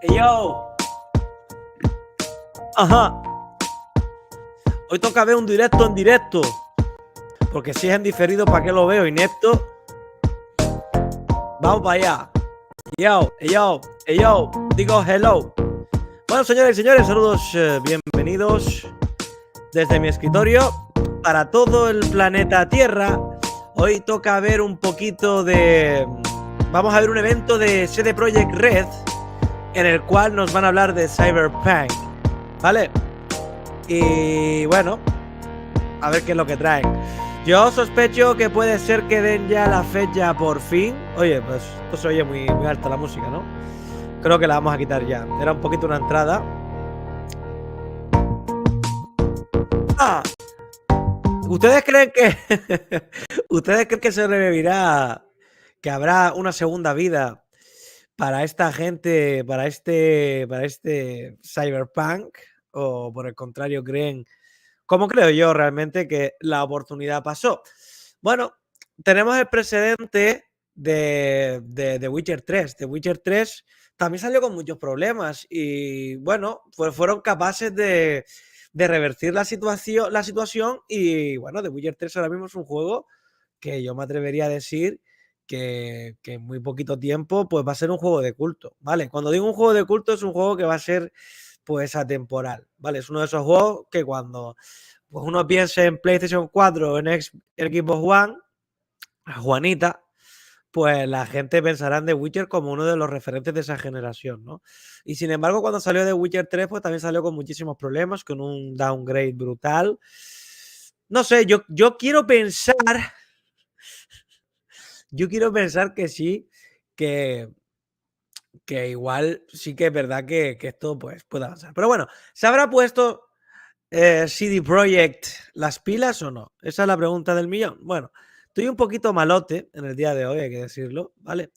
Yo. Ajá. Hoy toca ver un directo en directo. Porque si es en diferido, ¿para qué lo veo? Inepto. Vamos para allá. Yo. Digo hello. Bueno, señores y señores, saludos, bienvenidos desde mi escritorio para todo el planeta Tierra. Hoy toca ver un poquito de... Vamos a ver un evento de CD Projekt Red en el cual nos van a hablar de CYBERPUNK, ¿vale? Y bueno, a ver qué es lo que traen. Yo sospecho que puede ser que den ya la fecha por fin. Oye, pues esto se oye muy alta la música, ¿no? Creo que la vamos a quitar ya. Era un poquito una entrada. ¡Ah! ¿Ustedes creen que... ¿Ustedes creen que se revivirá? ¿Que habrá una segunda vida para esta gente, para este Cyberpunk? ¿O por el contrario creen, como creo yo realmente, que la oportunidad pasó? Bueno, tenemos el precedente de Witcher 3. The Witcher 3 también salió con muchos problemas y bueno, fueron capaces de revertir la situación y bueno, The Witcher 3 ahora mismo es un juego que yo me atrevería a decir que en muy poquito tiempo pues va a ser un juego de culto, ¿vale? Cuando digo un juego de culto es un juego que va a ser pues atemporal, ¿vale? Es uno de esos juegos que cuando pues uno piense en PlayStation 4 o en Xbox One, a Juanita, pues la gente pensará en The Witcher como uno de los referentes de esa generación, ¿no? Y sin embargo, cuando salió The Witcher 3, pues también salió con muchísimos problemas, con un downgrade brutal. No sé, yo quiero pensar que sí, que igual sí que es verdad que esto pues puede avanzar. Pero bueno, ¿se habrá puesto CD Projekt las pilas o no? Esa es la pregunta del millón. Bueno, estoy un poquito malote en el día de hoy, hay que decirlo, ¿vale?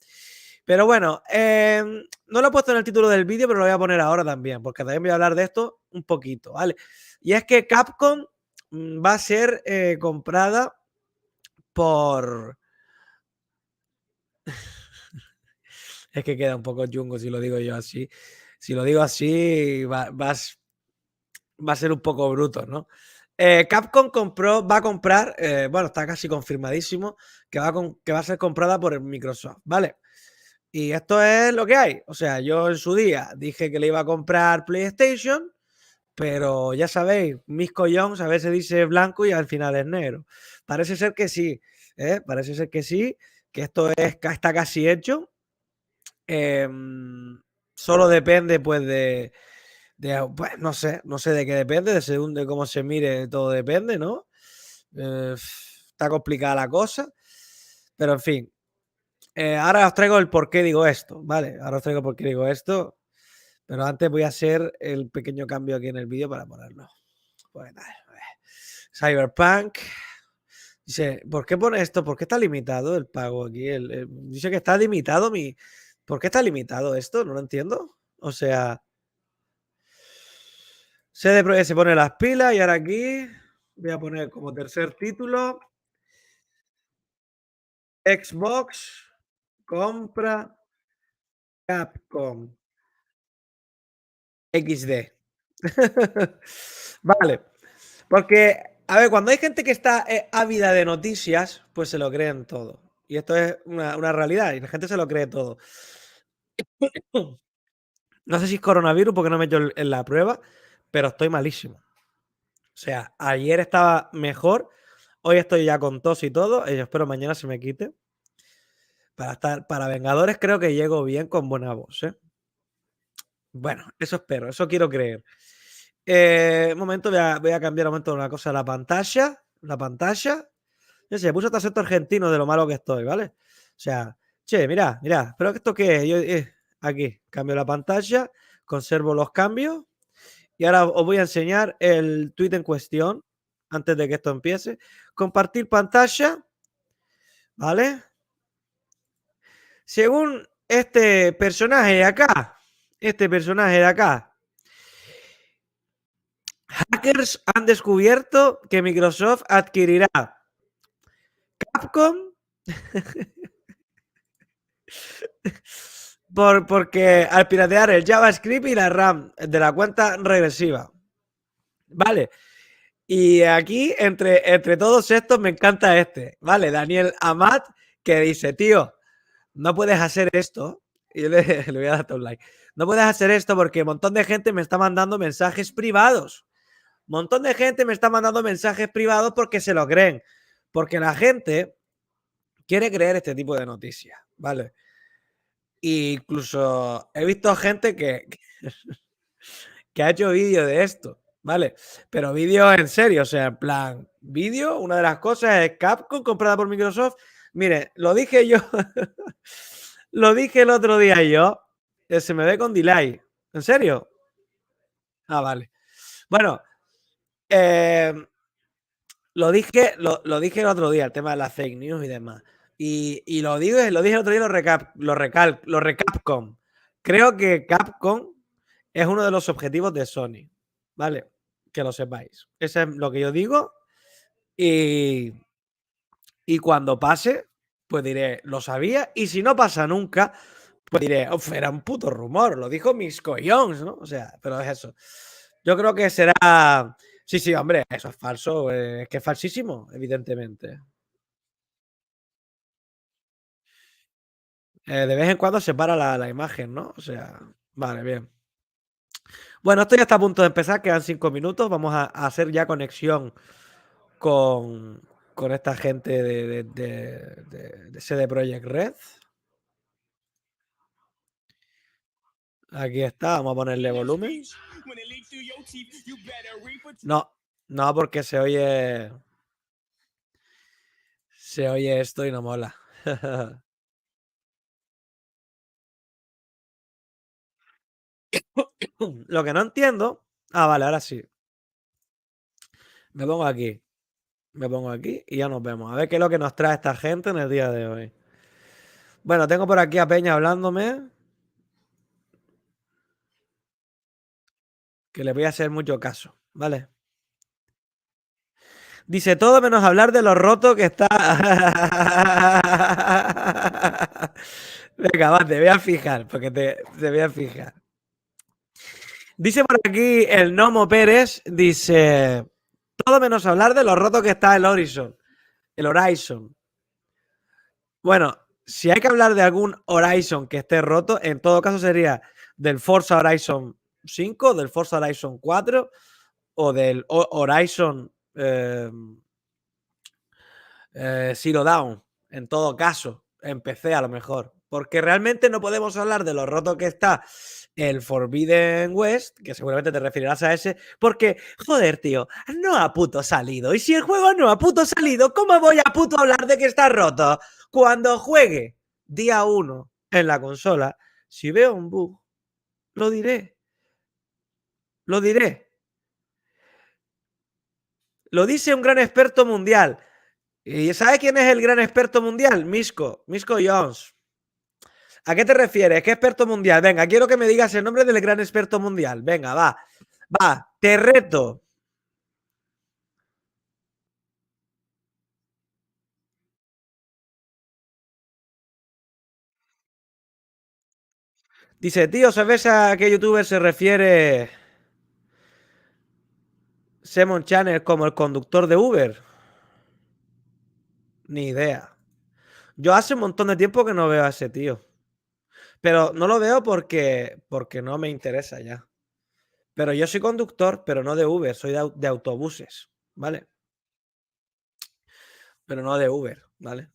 Pero bueno, no lo he puesto en el título del vídeo, pero lo voy a poner ahora también, porque también voy a hablar de esto un poquito, ¿vale? Y es que Capcom va a ser comprada por... Es que queda un poco chungo si lo digo yo así. Si lo digo así, va a ser un poco bruto, ¿no? Capcom va a comprar, bueno, está casi confirmadísimo, que va a ser comprada por Microsoft, ¿vale? Y esto es lo que hay. O sea, yo en su día dije que le iba a comprar PlayStation, pero ya sabéis, mis collones a veces dice blanco y al final es negro. Parece ser que sí, parece ser que sí, que esto está casi hecho. Solo depende, pues, pues, no sé de qué depende, según de cómo se mire, todo depende, ¿no? Está complicada la cosa, pero en fin. Ahora os traigo el por qué digo esto, ¿vale? Ahora os traigo por qué digo esto, pero antes voy a hacer el pequeño cambio aquí en el vídeo para ponerlo. Pues nada, Cyberpunk. Dice, ¿por qué pone esto? ¿Por qué está limitado el pago aquí? Dice que está limitado mi... ¿Por qué está limitado esto? No lo entiendo. O sea, CD Projekt se pone las pilas y ahora aquí voy a poner como tercer título Xbox compra Capcom XD. Vale, porque, a ver, cuando hay gente que está ávida de noticias, pues se lo creen todo. Y esto es una realidad y la gente se lo cree todo. No sé si es coronavirus porque no me he hecho en la prueba, pero estoy malísimo. O sea, ayer estaba mejor, hoy estoy ya con tos y todo, y espero mañana se me quite. Para Vengadores creo que llego bien con buena voz, ¿eh? Bueno, eso espero, eso quiero creer. Un momento, voy a cambiar un momento una cosa la pantalla. La pantalla. Ya se puso hasta acento argentino de lo malo que estoy, ¿vale? O sea, che, mira, pero esto qué es. Yo, aquí, cambio la pantalla, conservo los cambios. Y ahora os voy a enseñar el tweet en cuestión, antes de que esto empiece. Compartir pantalla, ¿vale? Según este personaje de acá, hackers han descubierto que Microsoft adquirirá Capcom, porque al piratear el JavaScript y la RAM de la cuenta regresiva. Vale. Y aquí, entre todos estos, me encanta este, ¿vale? Daniel Amat, que dice, tío, no puedes hacer esto. Y yo le voy a dar un like. No puedes hacer esto porque un montón de gente me está mandando mensajes privados. Un montón de gente me está mandando mensajes privados porque se lo creen. Porque la gente quiere creer este tipo de noticias, ¿vale? E incluso he visto gente que ha hecho vídeo de esto, ¿vale? Pero vídeos en serio, o sea, en plan, vídeo, una de las cosas es Capcom comprada por Microsoft. Mire, lo dije yo, lo dije el otro día yo, se me ve con delay. ¿En serio? Ah, vale. Bueno, eh, lo dije el otro día, el tema de las fake news y demás. Y lo dije el otro día, lo recapcom. Creo que Capcom es uno de los objetivos de Sony, ¿vale? Que lo sepáis. Eso es lo que yo digo. Y, y cuando pase, pues diré, lo sabía. Y si no pasa nunca, pues diré, era un puto rumor, lo dijo mis cojones, ¿no? O sea, pero es eso. Yo creo que será. Sí, sí, hombre, eso es falso, es que es falsísimo, evidentemente. De vez en cuando se para la imagen, ¿no? O sea, vale, bien. Bueno, esto ya está a punto de empezar, quedan 5 minutos. Vamos a hacer ya conexión con, con esta gente de CD Projekt Red. Aquí está, vamos a ponerle volumen. No, no, porque se oye esto y no mola. Lo que no entiendo. Ah, vale, ahora sí. Me pongo aquí. Me pongo aquí y ya nos vemos. A ver qué es lo que nos trae esta gente en el día de hoy. Bueno, tengo por aquí a Peña hablándome. Que le voy a hacer mucho caso, ¿vale? Dice todo menos hablar de lo roto que está. Venga, va, te voy a fijar, porque te voy a fijar. Dice por aquí el Nomo Pérez, dice, todo menos hablar de lo roto que está el Horizon. El Horizon. Bueno, si hay que hablar de algún Horizon que esté roto, en todo caso sería del Forza Horizon 5, del Forza Horizon 4 o del Horizon Zero Dawn, en todo caso, en PC a lo mejor. Porque realmente no podemos hablar de lo roto que está el Forbidden West, que seguramente te referirás a ese, porque, joder, tío, no ha puto salido. Y si el juego no ha puto salido, ¿cómo voy a puto hablar de que está roto? Cuando juegue día 1 en la consola, si veo un bug, lo diré. Lo diré. Lo dice un gran experto mundial. ¿Y sabe quién es el gran experto mundial? Misco Jones. ¿A qué te refieres? ¿Qué experto mundial? Venga, quiero que me digas el nombre del gran experto mundial. Venga, va. Va, te reto. Dice, tío, ¿sabes a qué youtuber se refiere Simon Channel como el conductor de Uber? Ni idea. Yo hace un montón de tiempo que no veo a ese tío. Pero no lo veo porque no me interesa ya. Pero yo soy conductor, pero no de Uber, soy de autobuses, ¿vale? Pero no de Uber, ¿vale?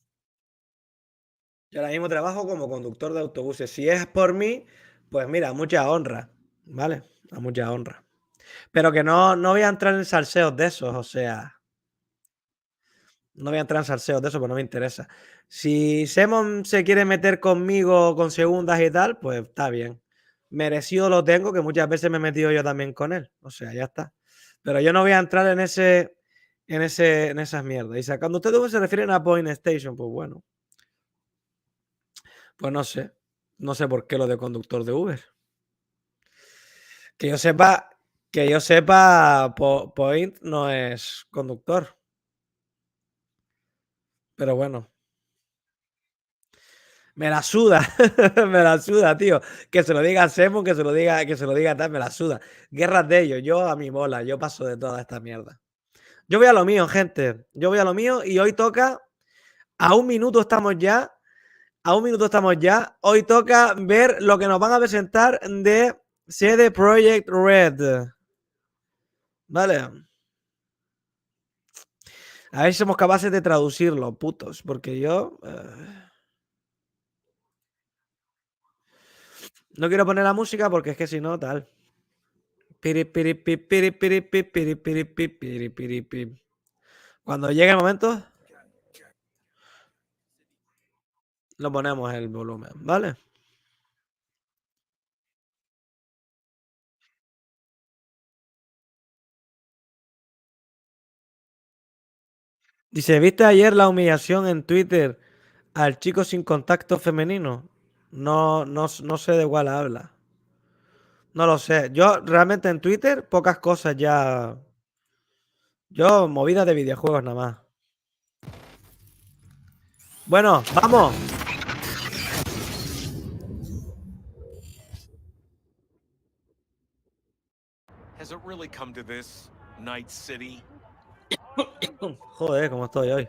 Yo ahora mismo trabajo como conductor de autobuses. Si es por mí, pues mira, mucha honra, ¿vale? A mucha honra. Pero que no voy a entrar en salseos de esos, o sea, no voy a entrar en salseos de eso, pues no me interesa. Si Semon se quiere meter conmigo con segundas y tal, pues está bien. Merecido lo tengo, que muchas veces me he metido yo también con él. O sea, ya está. Pero yo no voy a entrar en esas mierdas. Y cuando ustedes se refieren a Point Station, pues bueno, pues no sé. No sé por qué lo de conductor de Uber. Que yo sepa, Point no es conductor. Pero bueno. Me la suda, me la suda, tío. Que se lo diga a Semu, que se lo diga tal, me la suda. Guerras de ellos, yo a mi bola, yo paso de toda esta mierda. Yo voy a lo mío, gente. Yo voy a lo mío y hoy toca. A un minuto estamos ya. A un minuto estamos ya. Hoy toca ver lo que nos van a presentar de CD Projekt Red. Vale. A ver si somos capaces de traducirlo, putos. Porque yo. No quiero poner la música porque es que si no, tal. Cuando llegue el momento, lo ponemos el volumen, ¿vale? Dice, ¿viste ayer la humillación en Twitter al chico sin contacto femenino? No sé de cuál habla. No lo sé. Yo realmente en Twitter pocas cosas ya. Yo movidas de videojuegos nada más. Bueno, vamos. Has it really come to this, Night City? Joder, cómo estoy hoy.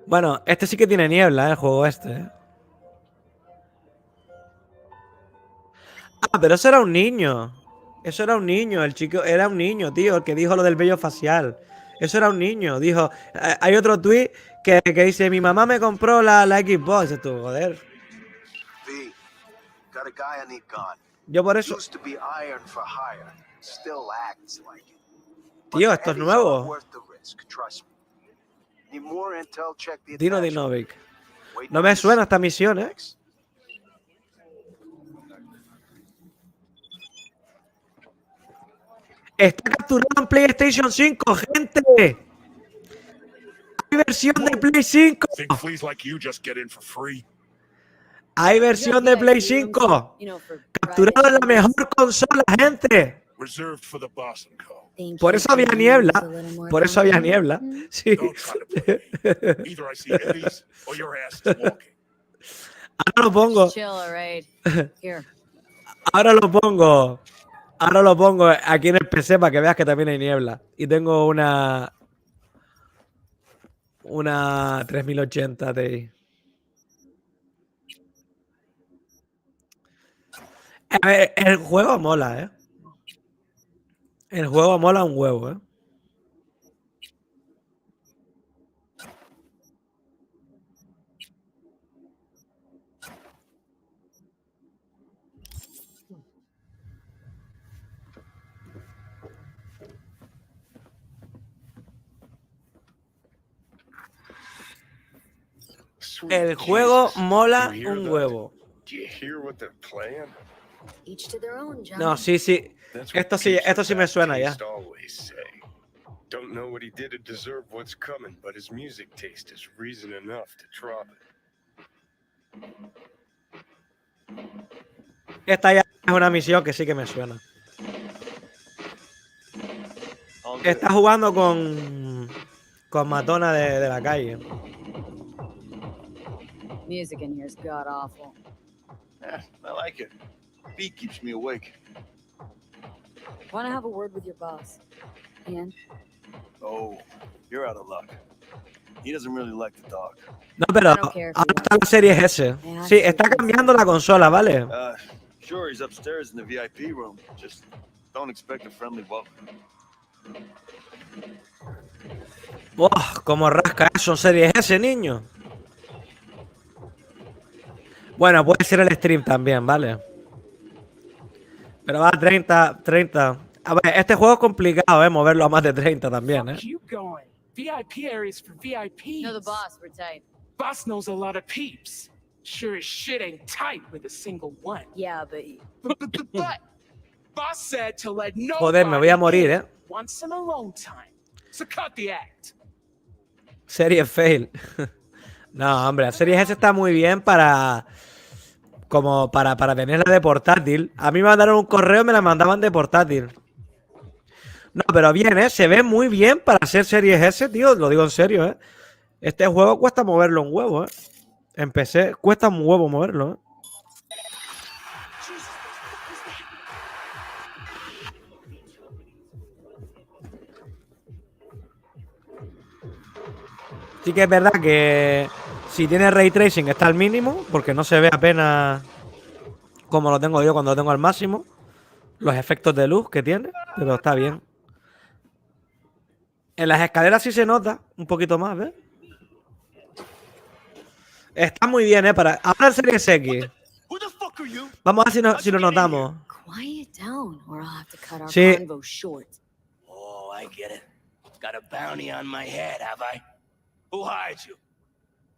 Bueno, este sí que tiene niebla, el juego este. Ah, pero eso era un niño. Eso era un niño, el chico era un niño, tío, el que dijo lo del vello facial. Eso era un niño, dijo. Hay otro tweet que dice, mi mamá me compró la Xbox. Dices tú, joder. Yo por eso. Tío, esto es nuevo. Dino Dinovic. No me suena esta misión, ¿eh? Está capturado en PlayStation 5, gente. Hay versión de Play 5. Hay versión de Play 5. Capturado en la mejor consola, gente. Por eso había niebla. Por eso había niebla. Sí. Ahora lo pongo. Ahora lo pongo. Ahora lo pongo aquí en el PC para que veas que también hay niebla. Y tengo una 3080 Ti. A ver, el juego mola, ¿eh? El juego mola un huevo, ¿eh? El juego mola un huevo. No, sí, sí. Esto sí me suena ya. Don't know what he did to deserve what's coming, but his music taste is reason enough to drop it. Esta ya es una misión que sí que me suena. Está jugando con Matona de la calle. Music in here is god awful. Yeah, I like it. Beat keeps me awake. Want to have a word with your boss, Ian? Oh, you're out of luck. He doesn't really like to talk. No, pero ahora está la serie S. Sí, está cambiando la consola, ¿vale? Sure, he's upstairs in the VIP room. Just don't expect a friendly welcome. Wow, como rasca eso en serie S, niño. Bueno, puede ser el stream también, ¿vale? Pero va a 30. A ver, este juego es complicado, moverlo a más de 30 también, VIP areas for VIPs. No, the boss, we're tight. Boss knows a lot of peeps. Sure as shit ain't tight with a single one. Yeah, But boss said to let nobody Joder, me voy a morir, want some alone time. So cut the act. Serie fail. No, hombre, la serie S está muy bien para tenerla de portátil. A mí me mandaron un correo y me la mandaban de portátil. No, pero bien, ¿eh? Se ve muy bien para ser Series S, tío. Lo digo en serio, ¿eh? Este juego cuesta moverlo un huevo, ¿eh? En PC cuesta un huevo moverlo, ¿eh? Sí que es verdad que si tiene Ray Tracing está al mínimo, porque no se ve apenas como lo tengo yo cuando lo tengo al máximo. Los efectos de luz que tiene, pero está bien. En las escaleras sí se nota un poquito más, ¿ves? Está muy bien, ¿eh? Ahora en Series X. Who the fuck are you? Vamos a ver si lo notamos. Quiet down, or I'll have to cut our Sí. convo short. Oh, I get it. Got a bounty on my head, have I? Who hired you?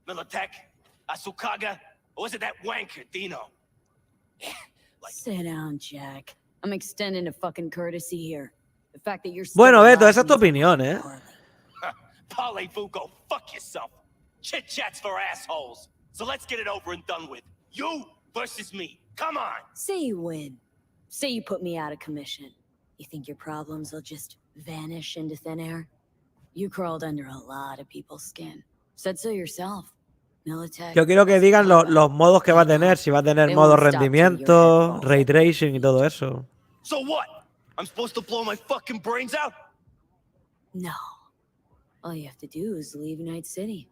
Militech? Asukaga? Or was it that wanker, Dino? Sit down, Jack. I'm extending a fucking courtesy here. The fact that you're still Bueno, Beto, alive esa es tu means opinión, ¿eh? Parlez-vous, go fuck yourself. Chit-chats for assholes. So let's get it over and done with. You versus me. Come on. Say you win. Say you put me out of commission. You think your problems will just vanish into thin air? You crawled under a lot of people's skin. Said so yourself. Militech. Yo quiero que digan los modos que va a tener. Si va a tener modo rendimiento, Ray Tracing y todo eso. So what? I'm supposed to blow my fucking brains out? No. All you have to do is leave Night City.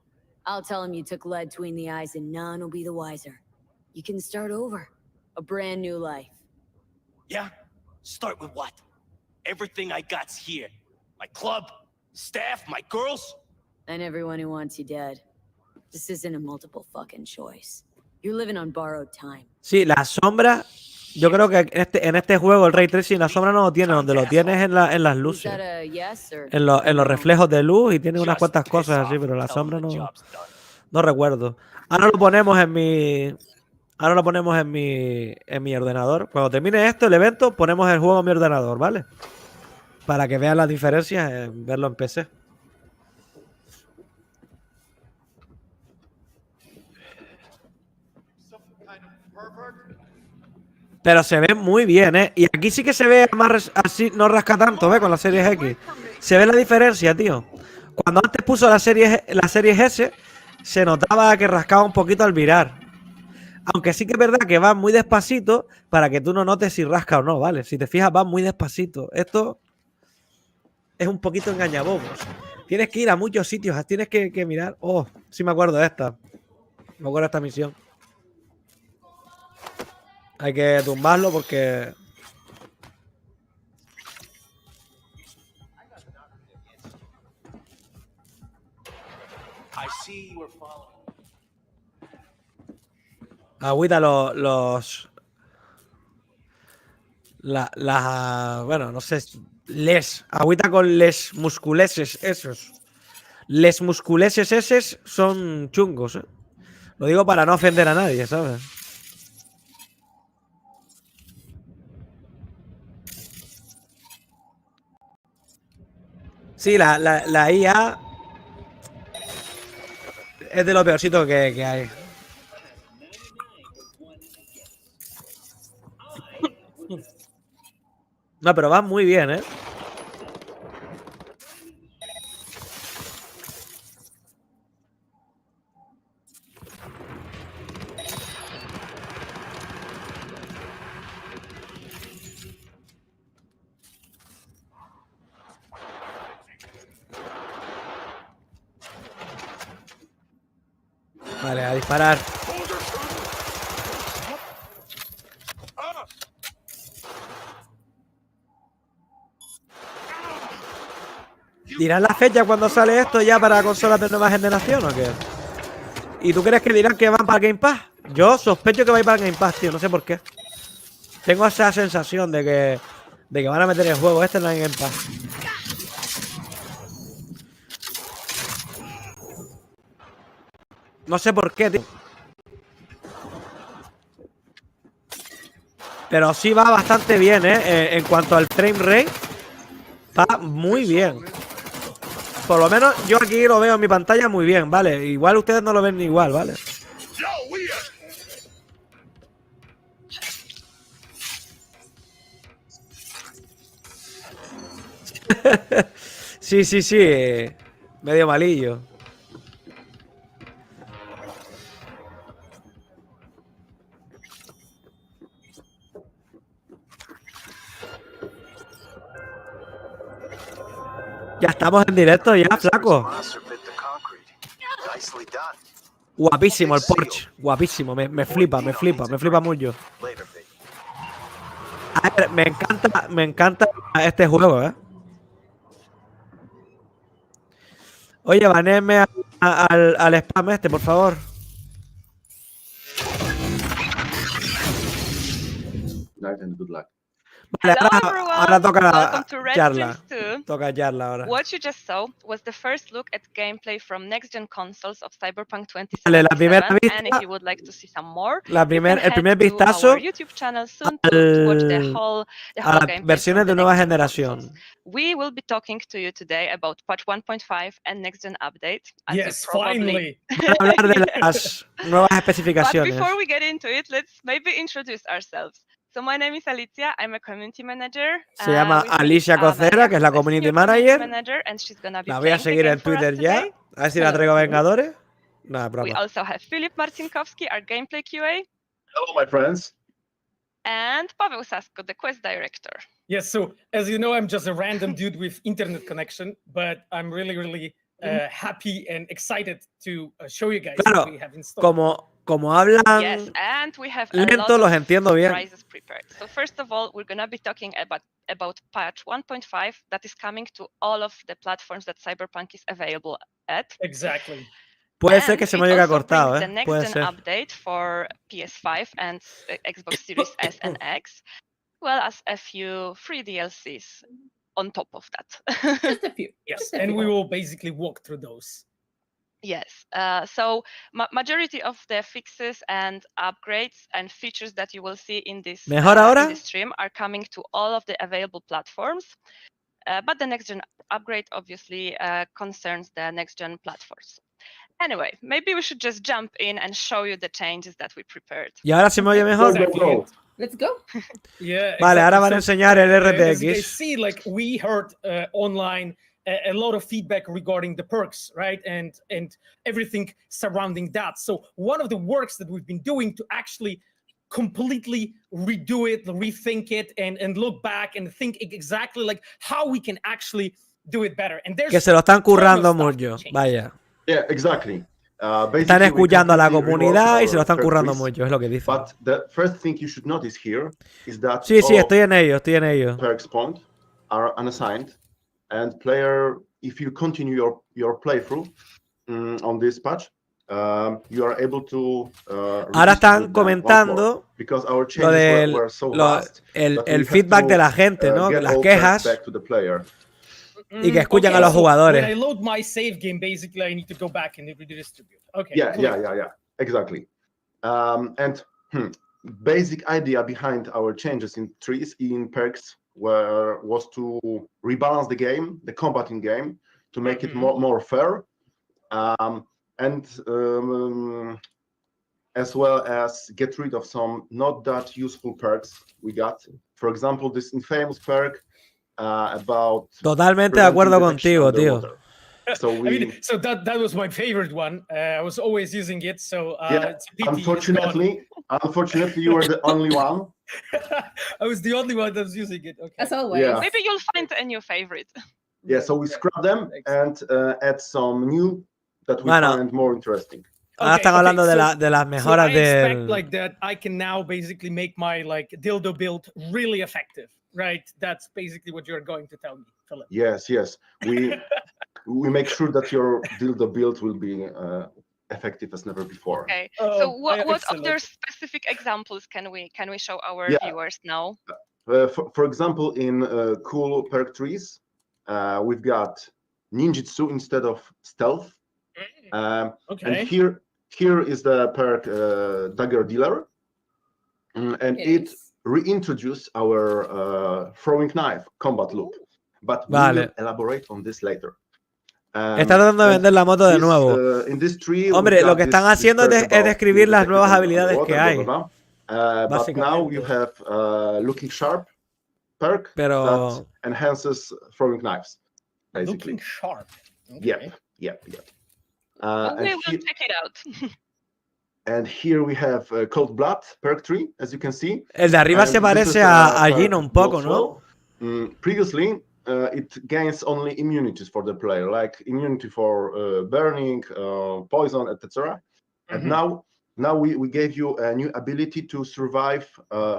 I'll tell him you took lead between the eyes and none will be the wiser. You can start over. A brand new life. Yeah? Start with what? Everything I got's here. My club, staff, my girls. And everyone who wants you dead. This isn't a multiple fucking choice. You're living on borrowed time. Sí, la sombra. Yo creo que en este juego el Ray Tracing la sombra no lo tiene. Donde lo tienes en las Is luces. that a yes or En los reflejos de luz y tiene unas Just cuantas piss cosas off así, pero and la tell sombra them the no, job's done. no recuerdo. Ahora lo ponemos en mi. Ahora lo ponemos en mi ordenador. Cuando termine esto, el evento, ponemos el juego en mi ordenador, ¿vale? Para que vean las diferencias en verlo en PC. Pero se ve muy bien, ¿eh? Y aquí sí que se ve más así, no rasca tanto, ¿ves? Con la Series X. Se ve la diferencia, tío. Cuando antes puso la Series S, se notaba que rascaba un poquito al virar. Aunque sí que es verdad que va muy despacito para que tú no notes si rasca o no, ¿vale? Si te fijas, va muy despacito. Esto es un poquito engañabobos. Tienes que ir a muchos sitios, tienes que mirar. Oh, sí me acuerdo de esta. Me acuerdo de esta misión. Hay que tumbarlo porque... I see you were following. Agüita bueno, no sé. Agüita con les musculeses esos. Les musculeses esos son chungos, ¿eh? Lo digo para no ofender a nadie, ¿sabes? Sí, la IA es de lo peorcito que hay. No, pero va muy bien, ¿eh? Vale, a disparar. ¿Dirán la fecha cuando sale esto ya para consolas de nueva generación o qué? ¿Y tú crees que dirán que van para Game Pass? Yo sospecho que va a ir para Game Pass, tío. No sé por qué. Tengo esa sensación de que van a meter el juego este en la Game Pass. No sé por qué, tío. Pero sí va bastante bien, ¿eh? En cuanto al frame rate, va muy bien. Por lo menos yo aquí lo veo en mi pantalla muy bien, ¿vale? Igual ustedes no lo ven igual, ¿vale? Sí, sí, sí. Medio malillo. Ya estamos en directo ya, flaco. Guapísimo el Porsche. Guapísimo. Me flipa mucho. A ver, me encanta este juego, ¿eh? Oye, banéme al spam este, por favor. Night and good luck. Vale, Hello ahora everyone, toca welcome to Red charla. Dreams 2. Toca charla ahora. What you just saw was the first look at gameplay from next-gen consoles of Cyberpunk Vale, la 2077, primera and if vista, you would like to see some more, el primer you can head vistazo to our YouTube channel soon to watch the whole a las gameplay versiones from de the nueva next-gen generación. consoles. We will be talking to you today about patch 1.5 and next-gen update. As you Yes, probably... finally. Vamos a hablar de las nuevas But especificaciones. before we get into it, let's maybe introduce ourselves. So my name is Alicia, I'm a community manager. Se llama with me Alicia is Ava, Cocera, que es la a community senior manager. manager, and she's gonna be La voy a playing the seguir game en for us Twitter ya. today. A ver si la traigo a Vengadores. Nada, We broma. also have Filip Marcinkowski, our gameplay QA, Hello, my friends. and Paweł Sasko, the quest director. Yes, so as you know, I'm just a random dude with internet connection, but I'm really happy and excited to show you guys Claro, what we have installed. como hablan Yes, and we have a lento, lot los of entiendo bien. surprises prepared. So first of all, we're gonna be talking about patch 1.5 that is coming to all of the platforms that Cyberpunk is available at. Exactly. Puede ser que And se me it haya also cortado, brings ¿eh? the next Puede gen ser. update for PS5 and Xbox Series S and X, well as a few free DLCs on top of that. Just a few. Yes, Just a and few. we will basically walk through those. Yes, so majority of the fixes and upgrades and features that you will see in this stream are coming to all of the available platforms. But the next gen upgrade obviously concerns the next gen platforms. Anyway, maybe we should just jump in and show you the changes that we prepared. ¿Y ahora se me oye mejor? Exactly. Let's go. Yeah. Vale, exactly. ahora van a enseñar el As you RTX. guys see, like we heard online a lot of feedback regarding the perks, right? And everything surrounding that. So one of the works that we've been doing to actually completely redo it, rethink it, and look back and think exactly like how we can actually do it better. And there's Que se lo están currando ton of stuff mucho. to change. Vaya. Yeah, exactly. Están escuchando a la comunidad y se lo están perk currando trees, mucho, es lo que dicen. But the first thing you should notice here is that Sí, all estoy en ello. perk spawned are unassigned, and player, if you continue your playthrough on this patch, you are able to. Ahora están comentando because our lo changes del were so vast that we el have feedback to, de la gente, ¿no? get Las all perks quejas back to the player. y que escuchan Okay, a los so jugadores. when I load my save game, basically I need to go back and redistribute. Okay. Yeah, cool. exactly. And basic idea behind our changes in trees in perks was to rebalance the game, the combating game, to make it more fair, and as well as get rid of some not that useful perks we got. For example, this infamous perk about Totalmente de acuerdo contigo, tío. So we, I mean, so that was my favorite one. I was always using it. So yeah, it's a pity unfortunately, you were the only one. I was the only one that was using it. Okay. As always. Yeah. Maybe you'll find a new favorite. Yeah, so we scrap them and add some new that we find more interesting. Ahora están hablando de las mejoras I expect del... like that I can now basically make my like dildo build really effective, right? That's basically what you're going to tell me, Philip. Yes. We make sure that your dildo build will be effective as never before. Okay. So what other specific examples can we show our viewers now? For example, in cool perk trees, we've got ninjutsu instead of stealth. And here is the perk dagger dealer, and it reintroduced our throwing knife combat loop. But we will elaborate on this later. Está tratando de vender la moto de nuevo. Hombre, lo que están haciendo es describir las nuevas habilidades que hay. But now you have looking sharp, perk Pero that enhances throwing knives, basically. Looking sharp. Okay. Yep. We will check it out. And here we have Cold Blood, perk 3, as you can see. el de arriba And se this parece is a perk Gino un poco, Blood ¿no? Swell. Previously, it gains only immunities for the player, like immunity for burning, poison, etc. And now we gave you a new ability to survive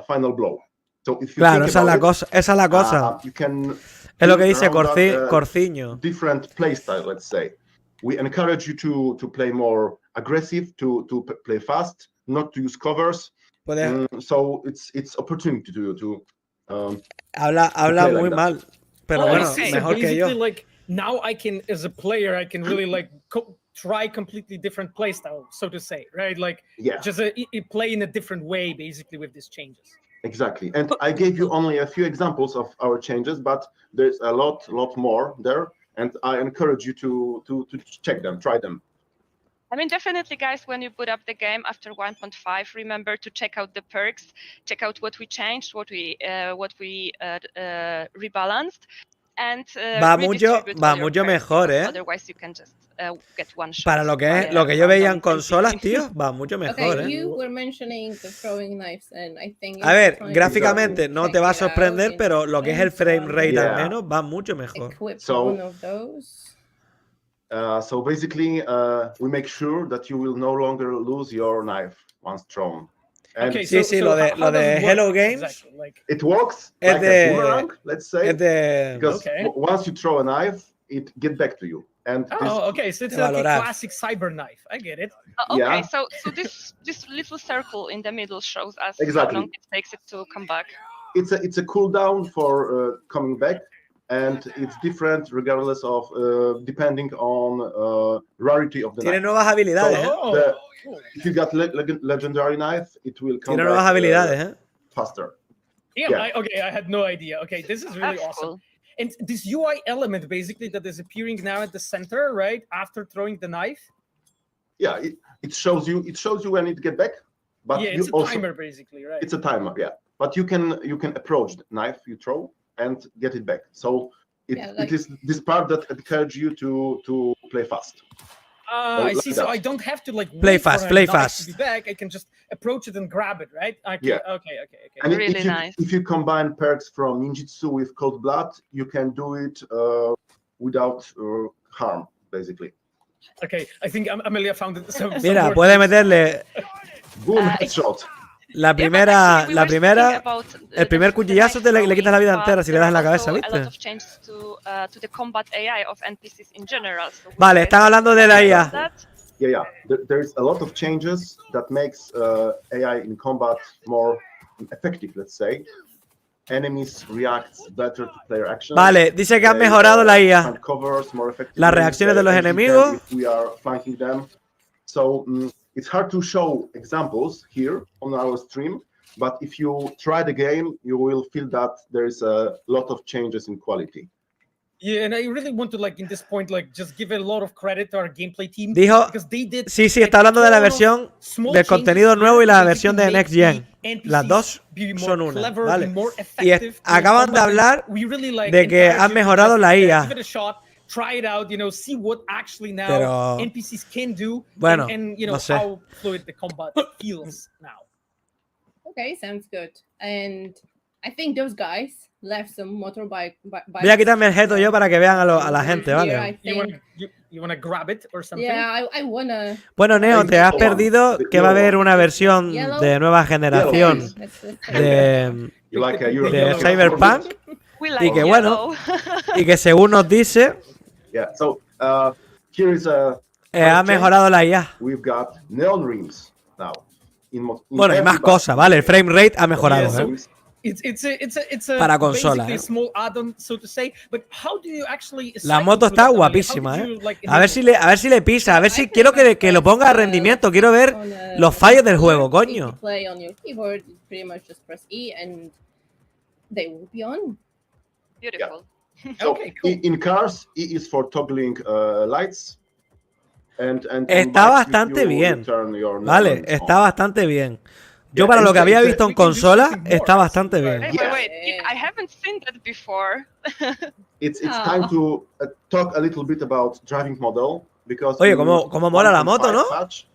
final blow. So if you Claro, think esa es la about cosa. Esa es la cosa. you can Es lo que build dice around that, Corciño. different playstyle, let's say. We encourage you to play more aggressive, to play fast, not to use covers. So it's opportunity to Habla play muy like that. mal, pero Oh, bueno, I see. mejor So que yo. basically, like now I can, as a player, I can really like try completely different playstyle, so to say, right? Like just play in a different way, basically, with these changes. Exactly. And I gave you only a few examples of our changes, but there's a lot more there, and I encourage you to check them, try them. I mean, definitely, guys, when you boot up the game after 1.5, remember to check out the perks, check out what we changed, what we rebalanced, and va redistribute all your mucho perks, mejor, otherwise you can just get one shot. Para lo que yo veía en consolas, tío, va mucho mejor, Okay, you were mentioning the throwing knives, and I think A ver, gráficamente no te va a sorprender, pero lo que es el frame rate al menos va mucho mejor. So basically, we make sure that you will no longer lose your knife once thrown. And Okay, sí, lo de Hello Games. Exactly, like, it works Es like de- a boomerang, let's say, because Okay. once you throw a knife, it get back to you. And okay, so it's de like a valorar. classic cyber knife. I get it. Okay, Yeah. so this little circle in the middle shows us Exactly. how long it takes it to come back. it's a cooldown for coming back, and it's different regardless of depending on rarity of the Tiene knife. nuevas habilidades, So, if you got legendary knife, it will come Tiene back nuevas habilidades, faster. Yeah. I had no idea. Okay, this is really That's awesome. cool. And this UI element, basically, that is appearing now at the center, right after throwing the knife. Yeah, it shows you when it get back, but Yeah, you it's a also timer, basically, right? it's a timer, yeah. But you can approach the knife you throw and get it back. So it is this part that encourage you to play fast. I see. So I don't have to like Play wait for fast, a play knife fast. to be back. I can just approach it and grab it, right? Okay, Yeah. Okay. And Really nice. if you combine perks from ninjutsu with cold blood, you can do it without harm, basically. Okay, I think Amelia found it. Some Mira, word puede use. meterle Boom, headshot. la primera, el primer cuchillazo le quitas la vida entera si le das en la cabeza, ¿viste? Vale, están hablando de la IA. Yeah. There's a lot of changes that makes AI in combat more effective, let's say. Enemies react better to player actions. Vale, dice que han mejorado la IA. Covers more effectively. Las reacciones de los enemigos. If we are flanking them. So it's hard to show examples here on our stream, but if you try the game, you will feel that there is a lot of changes in quality. Yeah, and I really want to like in this point like just give a lot of credit to our gameplay team Dijo, because they did. sí, está hablando de la versión del contenido nuevo y la versión de Next Gen. Las dos son una, ¿vale? Y acaban de hablar de que han mejorado la IA. Try it out, see what actually now Pero, NPCs can do, bueno, and no sé. how fluid the combat feels now. Okay, sounds good. And I think those guys left some motorbike. Voy a quitarme el jeto yo para que vean a la gente, ¿vale? You wanna grab it or something? Yeah, I wanna. Bueno, Neo, te has perdido que va a haber una versión de nueva generación de Cyberpunk y que bueno, y que según nos dice Yeah, so here is ha mejorado la IA. We've got neon rims now. Bueno, hay más cosas, ¿vale? El frame rate ha mejorado, Yeah, so it's a para consola, basically small add-on, so to say. But how do you actually la moto está guapísima, A ver si le pisa, a ver si quiero que lo ponga a rendimiento, quiero ver los fallos del juego, coño. Play on your keyboard, pretty much just press E and they will be on. Beautiful. Yeah. So Okay, cool. in cars, E is for toggling lights. And Está bastante bien, vale, está bastante bien. Yo para lo que había visto en consola está bastante bien. Wait. I haven't seen that before. It's time to talk a little bit about driving model because oye, cómo mola la moto, ¿no? Patch,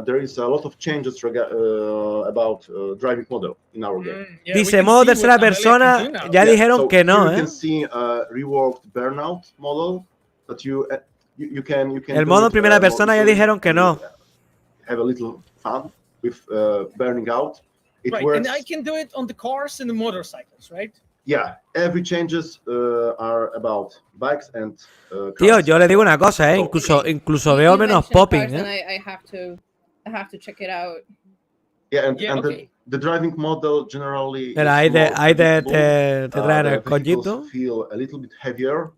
there is a lot of changes about driving model in our game. Dice modo tercera persona, ya dijeron que no, You can see a reworked burnout model that you can. El modo primera persona ya dijeron que no. Have a little fun with burning out. It right, works. And I can do it on the cars and the motorcycles, right? Yeah, every changes are about bikes and cars. Tío, yo le digo una cosa, incluso veo menos popping, I have to check it out. Yeah, and the driving model generally. Mira, ahí te traen el collito. Feel a little bit heavier.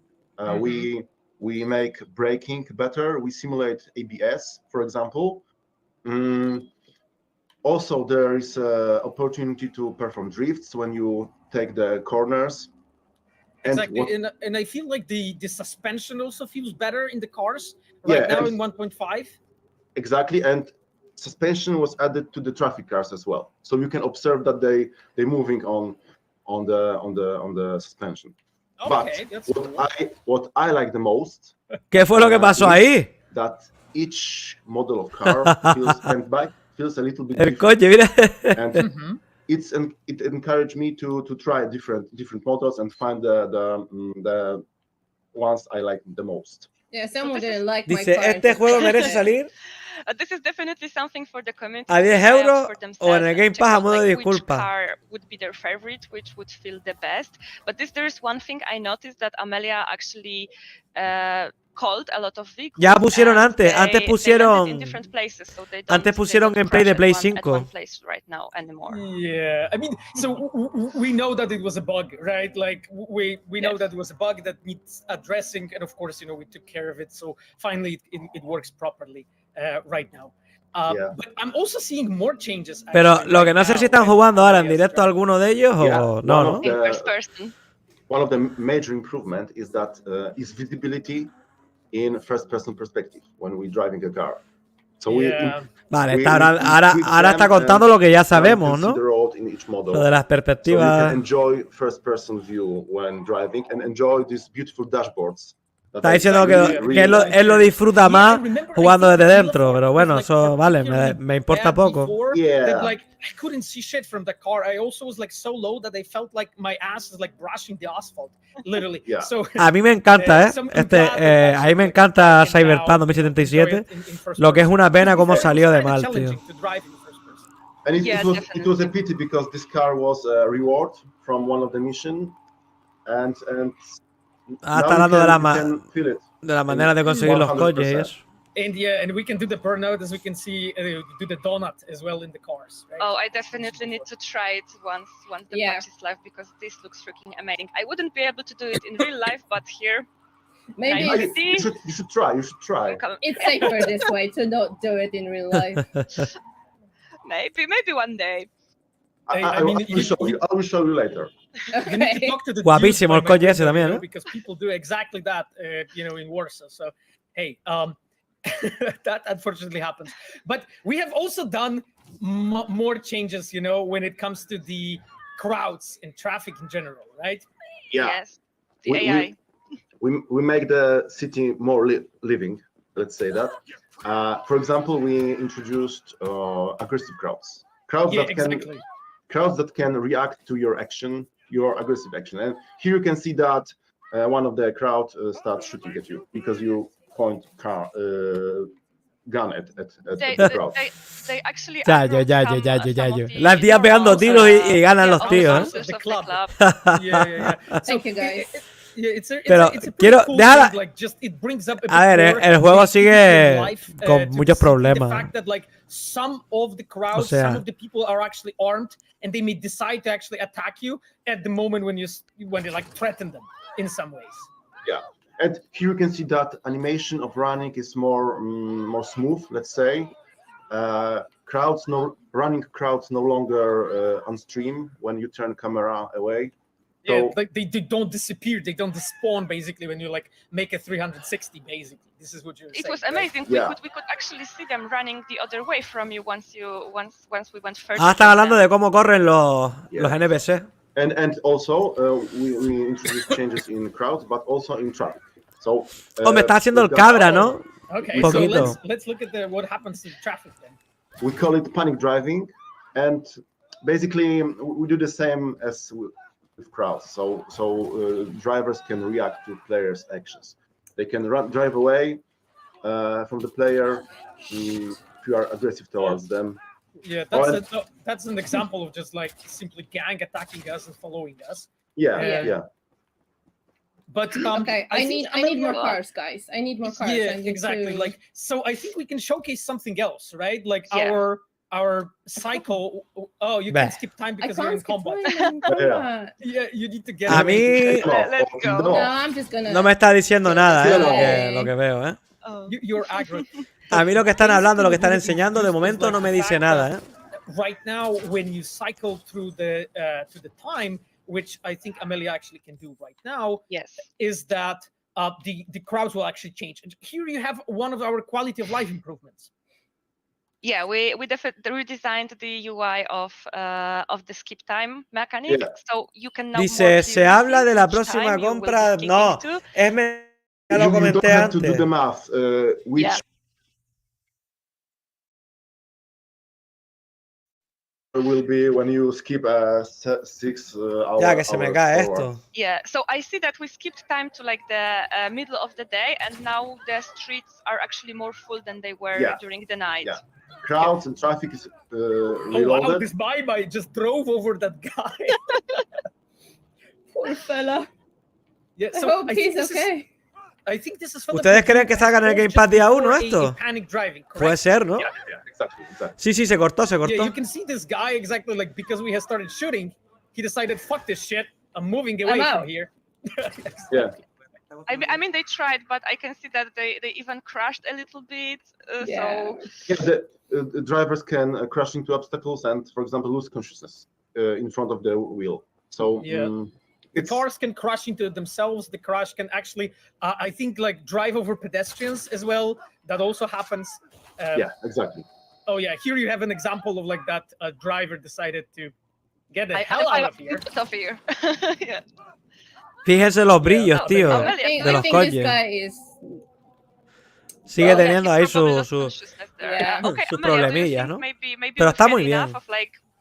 We make braking better. We simulate ABS, for example. Also, there is opportunity to perform drifts when you take the corners. Exactly, and I feel like the suspension also feels better in the cars right now in 1.5. Exactly, and suspension was added to the traffic cars as well, so you can observe that they're moving on the suspension. Okay, but what I like the most. ¿Qué fue lo que pasó ahí? That each model of car feels a little bit el coche, mira. And it encouraged me to try different models and find the ones I like the most. Yeah, someone didn't like Dice, my car. este juego merece salir This is definitely something for the community a 10 euros o en el Game Pass a modo de disculpa. Which car would be their favorite, which would feel the best. But there is one thing I noticed that Amelia actually called a lot of vehicles. Ya pusieron antes pusieron in different places, so they antes pusieron gameplay de Play 5. One place right now anymore. Yeah, I mean, so we know that it was a bug, right? Like we know that it was a bug that needs addressing, and of course, we took care of it. So finally, it works properly right now. But I'm also seeing more changes. Pero lo que no sé si están jugando ahora en directo alguno de ellos o no. In first person. One of the major improvement is that is visibility in first-person perspective when we're driving a car. So vale, ahora está contando lo que ya sabemos, ¿no? Lo de las perspectivas. So you can enjoy first-person view when driving and enjoy these beautiful dashboards. Está diciendo que él lo disfruta más jugando desde dentro, pero bueno, eso vale, me importa poco. Like I couldn't see shit from the car. I also was like so low that I felt like my ass is like brushing the asphalt, literally. So, a mí me encanta, a mí me encanta Cyberpunk 2077. Lo que es una pena cómo salió de mal, tío. And it was a pity because this car was a reward from one of the mission, and está hablando de la manera de conseguir los coches y eso. And we can do the burnout, as we can see, do the donut as well in the cars. Right? Oh, I definitely need to try it once the patch is live because this looks freaking amazing. I wouldn't be able to do it in real life, but here, maybe you should try. It's safer this way to not do it in real life. Maybe one day. I will show you later. Okay. Guapísimo el coche ese también, ¿eh? Because people do exactly that, in Warsaw. So, hey, that unfortunately happens. But we have also done more changes, when it comes to the crowds and traffic in general, right? Yeah. Yes. The AI. We make the city more living. Let's say that. For example, we introduced aggressive crowds. Crowds that can react to your action, your aggressive action. And here you can see that one of the crowd starts shooting at you because you point gun at the crowd. They actually Las tías pegando tiros y ganan los tíos, The club. Thank you, guys. Pero quiero dejar. A ver, el juego sigue con muchos problemas. Some of the crowds, some of the people are actually armed, and they may decide to actually attack you at the moment when you like threaten them in some ways. Yeah, and here you can see that animation of running is more smooth. Let's say, running crowds no longer on stream when you turn camera away. Yeah, like they don't disappear, they don't despawn basically when you like make a 360 basically. This is what you're saying. It was amazing. Yeah. We could actually see them running the other way from you once we went further. Están hablando de cómo corren los NPC. And also we introduced changes in crowds, but also in traffic. So me está haciendo el cabra, ¿no? Okay, Poquito. so let's look at what happens to the traffic then. We call it panic driving, and basically we do the same as with crowds. So drivers can react to players' actions. They can drive away from the player if you are aggressive towards them. Yeah, that's an example of just like simply gang attacking us and following us. Yeah. But okay, I need more cars, guys. I need more cars. Yeah, exactly. To... Like, so I think we can showcase something else, right? Like our cycle. Oh, you can't skip time because you're in combat. Yeah, you need to get. A mí, let's go. No, I'm just gonna... no me está diciendo nada, lo que veo, ¿eh? You're aggro. A mí lo que están hablando, lo que están enseñando, de momento no me dice nada, ¿eh? Right now, when you cycle through the to the time, which I think Amelia actually can do right now, is that the crowds will actually change. And here you have one of our quality of life improvements. Yeah, we redesigned the UI of the skip time mechanic, so you can now. Dice, se habla de la próxima compra. No, ya lo comenté antes. To do the math, which will be when you skip 6 hours. Ya que se me cae esto. Yeah, so I see that we skipped time to like the middle of the day, and now the streets are actually more full than they were during the night. Yeah. Crowds and traffic is reloaded. Oh wow, this bye-bye just drove over that guy. Poor fella. Yeah, I so hope he's okay. I think this is ¿Ustedes creen que salgan en el Gamepad día 1 esto? Panic driving, puede ser, ¿no? Yeah, exactly. Sí, se cortó. Yeah, you can see this guy exactly like because we have started shooting, he decided fuck this shit. I'm moving away from here. Yeah. I mean, they tried, but I can see that they even crashed a little bit. So the drivers can crash into obstacles and, for example, lose consciousness in front of the wheel. So the cars can crash into themselves. The crash can actually, I think, like drive over pedestrians as well. That also happens. Yeah, exactly. Oh yeah, here you have an example of like that driver decided to get the hell out of here. Yeah. Fíjense los brillos, tío, de los coches. Sigue teniendo ahí sus problemillas, ¿no? Pero está muy bien.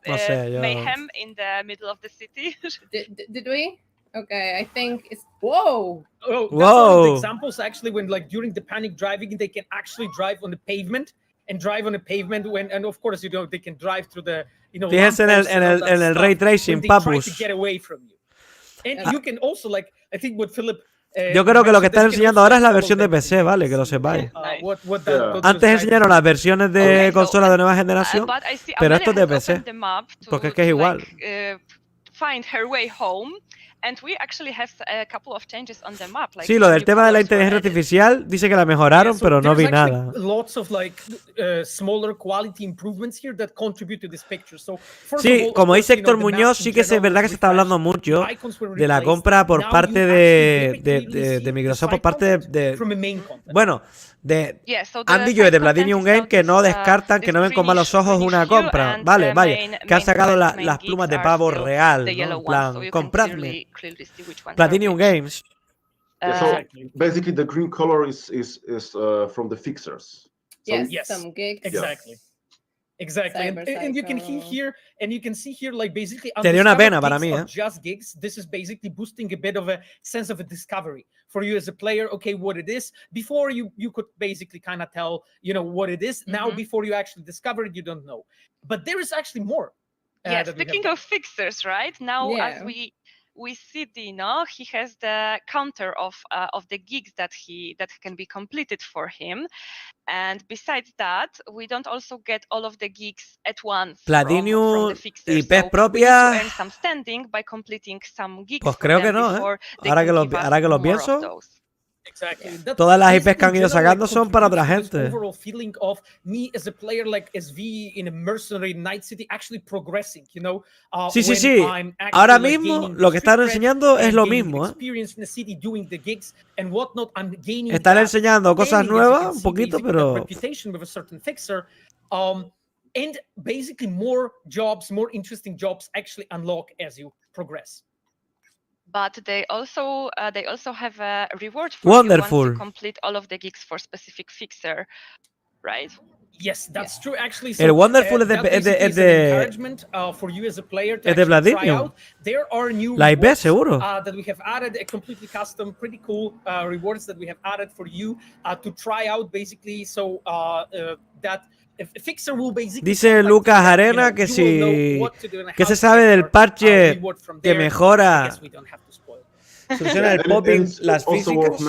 No sé, yo... Mayhem in the middle of the city. Did we? Okay, I think it's... Whoa! Oh, that's one of the examples actually when like during the panic driving, they can actually drive on the pavement and drive on the pavement when, and of course, you know, they can drive through the, you know, fíjense en el ray tracing, papus. To get away from you. And you can also like, I think what Philip... Yo creo que lo que están enseñando ahora es la versión de PC, ¿vale? Que lo sepáis. Antes enseñaron las versiones de consola de nueva generación, pero esto es de PC. Porque es que es igual. Find her way home, and we actually have a couple of changes on the map. Like, sí, lo del tema de la inteligencia artificial dice que la mejoraron, pero no vi nada. Lots of like smaller quality improvements here that contribute to this picture. So, sí, como dice Héctor Muñoz, sí que es verdad que se está hablando mucho de la compra por parte de Microsoft, por parte de bueno, han dicho de Platinum Game que no descartan, que no ven con malos ojos una compra. Vale, vaya, que han sacado las plumas de pavo real, ¿no? En plan, compradme. Platinum Games. So basically the green color is from the fixers. Yes, some gigs. Exactly. Exactly, and you can see here, like basically. Sería una pena para mí, Just gigs. This is basically boosting a bit of a sense of a discovery for you as a player. Okay, what it is. Before you could basically kind of tell, you know, what it is. Now, before you actually discover it, you don't know. But there is actually more. Yes, speaking of fixers, right now as we see Dino, he has the counter of the gigs that can be completed for him, and besides that, we don't also get all of the gigs at once. Platinum from the fixers. IP propia. We earn some standing by completing some gigs. Pues creo que no, ahora que lo pienso. Exactly. Todas las IPs que han ido sacando son para otra gente. Overall feeling of me as a player like SV in a mercenary night city actually progressing, you know. Sí, sí, sí. Ahora mismo lo que están enseñando es lo mismo, Están enseñando cosas nuevas, un poquito, pero and basically more jobs, more interesting jobs actually unlock as you progress. But they also have a reward for you once you complete all of the gigs for specific fixer, right? Yes, that's true. Actually, el Wonderful es de Platinum. La IP seguro. That we have added a completely custom, pretty cool rewards that we have added for you to try out, basically. So that fixer will basically. Dice Lucas Arena que si que se sabe del parche que mejora. Soluciona el popping, las físicas.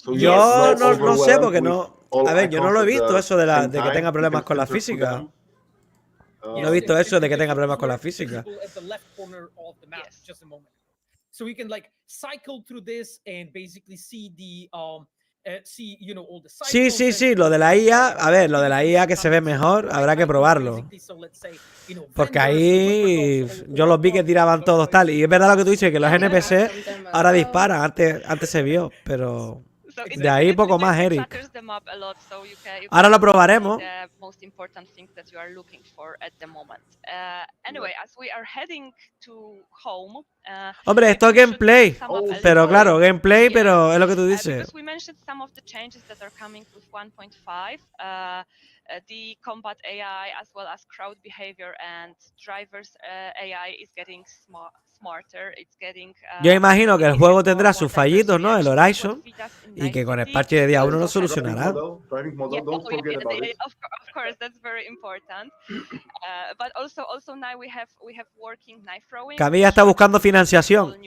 Yo no sé porque no. A ver, yo no lo he visto eso de que tenga problemas con la física. No he visto eso de que tenga problemas con la física. So we can like cycle through this and basically see the Sí, lo de la IA, a ver, lo de la IA que se ve mejor, habrá que probarlo. Porque ahí yo los vi que tiraban todos tal. Y es verdad lo que tú dices, que los NPC ahora disparan, antes se vio, pero de ahí poco más, Eric. Ahora lo probaremos. Hombre, esto es gameplay, pero claro, gameplay, pero es lo que tú dices. The combat AI as well as crowd behavior and drivers AI is getting smarter. It's getting, yo imagino que el juego tendrá sus fallitos, ¿no? El Horizon, y que con el parche de día 1 lo solucionará. Of course, that's very important. But also now we have working knife throwing. Camilla está buscando financiación.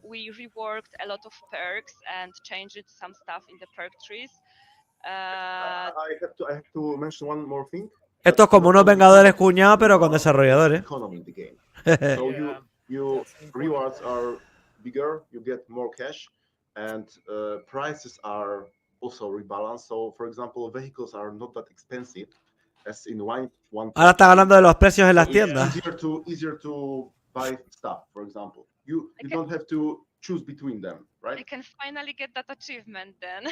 We reworked a lot of perks and changed some stuff in the perk trees. I have to mention one more thing. Esto es como unos Vengadores cuñados, pero con desarrolladores. So you rewards are bigger, you get more cash, and prices are also rebalanced. So, for example, vehicles are not that expensive as in one. Ahora están hablando de los precios en las tiendas. Easier to buy stuff. For example, you don't have to choose between them, right? I can finally get that achievement then.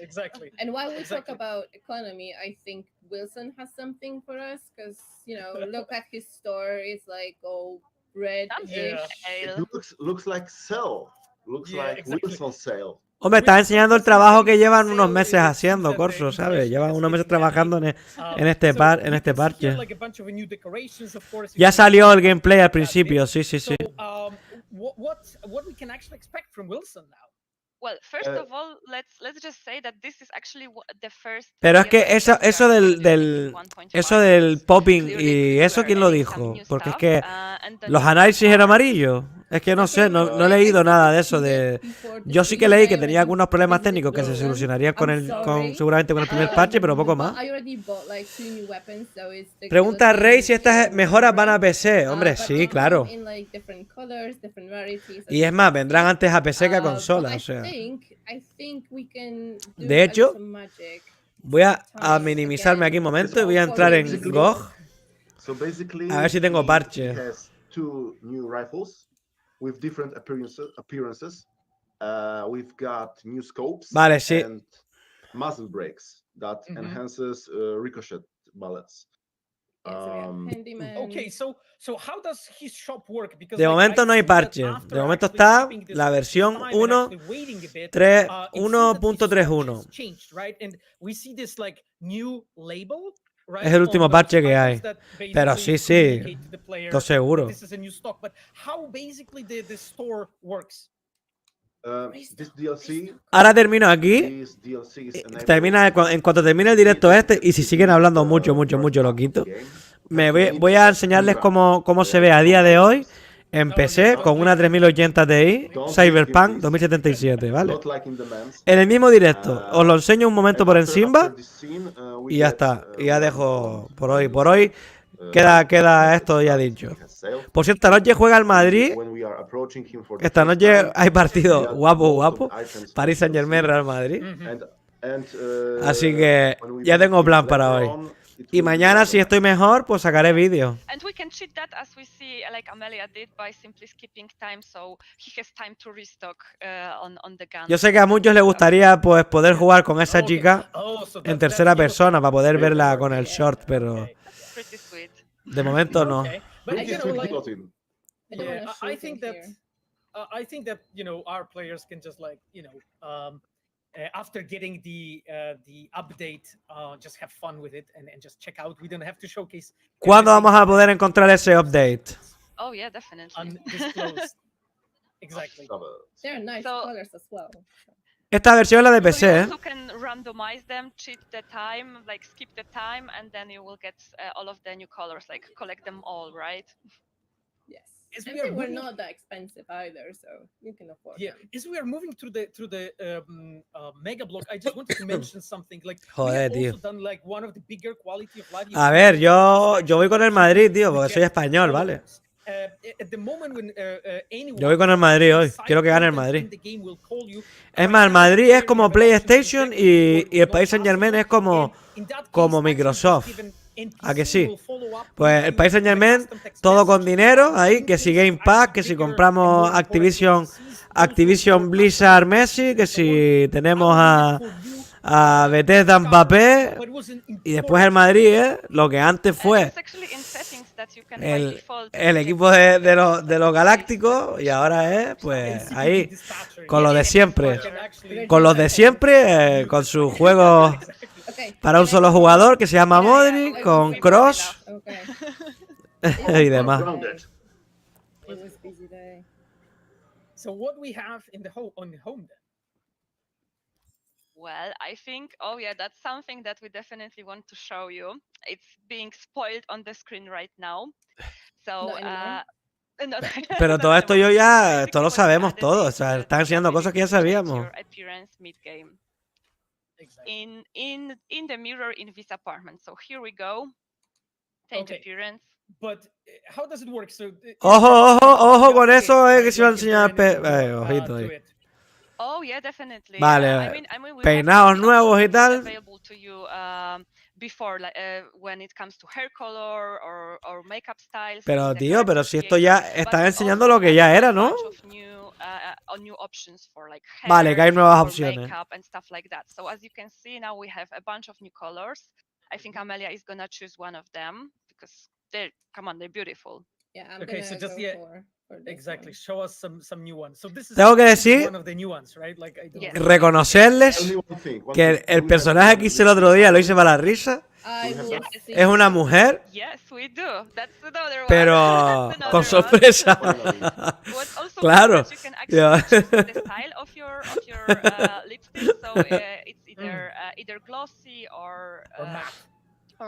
Exactly. And while we talk about economy, I think Wilson has something for us because, you know, look at his store. It's like all red-ish. It looks like sale. Looks like Wilson sale. Hombre, está enseñando el trabajo que llevan unos meses haciendo, Corso, ¿sabes? Llevan unos meses trabajando en este parche. Ya salió el gameplay al principio, sí. What we can actually expect from Wilson now? Well, first of all, let's just say that this is actually the first. Pero es que eso del popping y eso, ¿quién lo dijo? Porque es que los análisis eran amarillos. Es que no sé, no he leído nada de eso. Yo sí que leí que tenía algunos problemas técnicos que se solucionarían seguramente con el primer parche, pero poco más. Pregunta Rey si estas mejoras van a PC. Hombre, sí, claro. Y es más, vendrán antes a PC que a consola, o sea. De hecho, voy a minimizarme aquí un momento y voy a entrar en GOG. A ver si tengo parche. Vale, sí. Muzzle brakes that enhances ricochet bullets. De momento no hay parche. De momento está la versión 1.1.3.1. Es el último parche que hay. Pero sí, estoy seguro. Ahora termino aquí. En cuanto termine el directo y si siguen hablando mucho lo quito. Voy a enseñarles cómo se ve a día de hoy en PC con una 3080 Ti Cyberpunk 2077, ¿vale? En el mismo directo. Os lo enseño un momento por encima y ya está. Y ya dejo por hoy. Queda esto ya dicho. Por cierto, esta noche juega el Madrid we are approaching him for the Esta first noche time, hay partido we got guapo, lots of guapo. items Paris from Saint-Germain, the Real Madrid. Así And que when we ya visit tengo him plan para later hoy. on, it Y will be mañana, si estoy organized. mejor, pues sacaré vídeo. And we can cheat that as we see, like Amelia did, by simply skipping time, so he has time to restock on the gun. Yo sé que a muchos les gustaría pues poder jugar con esa chica en tercera persona para poder verla con el short, pero Pretty sweet. de momento no. But Pretty you know, sweet like, guillotine. yeah, I shoot think in that here. I think that our players can just like after getting the update, just have fun with it and just check out. We don't have to showcase. ¿Cuándo vamos a poder encontrar ese update? Oh yeah, definitely. Undisclosed. Exactly. They're nice So- colors as well. Esta versión es la de So you PC, ¿eh? also can randomize them, cheat the time, like skip the time, and then you will get all of the new colors, like collect them all, right? Yes. As And we are they were moving- not that expensive either, so you can afford Yeah, them. as we are moving through the mega block, I just wanted to mention something. Like we Joder, have tío. also done like one of the bigger quality of life. A ver, yo voy con el Madrid, tío, porque soy español, ¿vale? Yo voy con el Madrid hoy. Quiero que gane el Madrid. Es más, el Madrid es como PlayStation y el Paris Saint-Germain es como Microsoft. ¿A que sí? Pues el Paris Saint-Germain, todo con dinero, ahí, que si Game Pass, que si compramos Activision Blizzard Messi, que si tenemos a Bethesda Mbappé, y después el Madrid, lo que antes fue el equipo de los Galácticos, y ahora es, pues, ahí, con lo de siempre. Con los de siempre, con sus juegos para un solo jugador que se llama Modric, con Cross y demás. It was busy day. So what we have on the home then? Well, I think, oh yeah, that's something that we definitely want to show you. It's being spoiled on the screen right now. So, Not anymore. Pero todo esto yo ya, esto lo sabemos todo, o sea, están enseñando cosas que ya sabíamos. Your appearance mid-game. In the mirror in this apartment. So here we go. Change appearance. But how does it work? So Ojo con eso, que se va a enseñar ojito ahí. Oh yeah, definitely. Vale, I mean, we peinados have nuevos y tal. available to you before, like, when it comes to hair color or makeup styles. Pero tío, pero si esto ya están enseñando lo que ya era, ¿no? New options for, like, hair, Vale, que hay nuevas or opciones. makeup and stuff like that. So as you can see now, we have a bunch of new colors. I think Amelia is gonna choose one of them because they're beautiful. Yeah, I'm Okay, so gonna just go for this exactly. one. Show us some new ones. So this is Tengo que decir, one of the new ones, right? Like reconocerles que el personaje que hice el otro día lo hice para la risa. I will see. Es una mujer, Yes, we do. That's another one. pero That's another con one. sorpresa. What's also Claro. cool is you can Yeah. actually choose the style of your lipstick. So it's either glossy or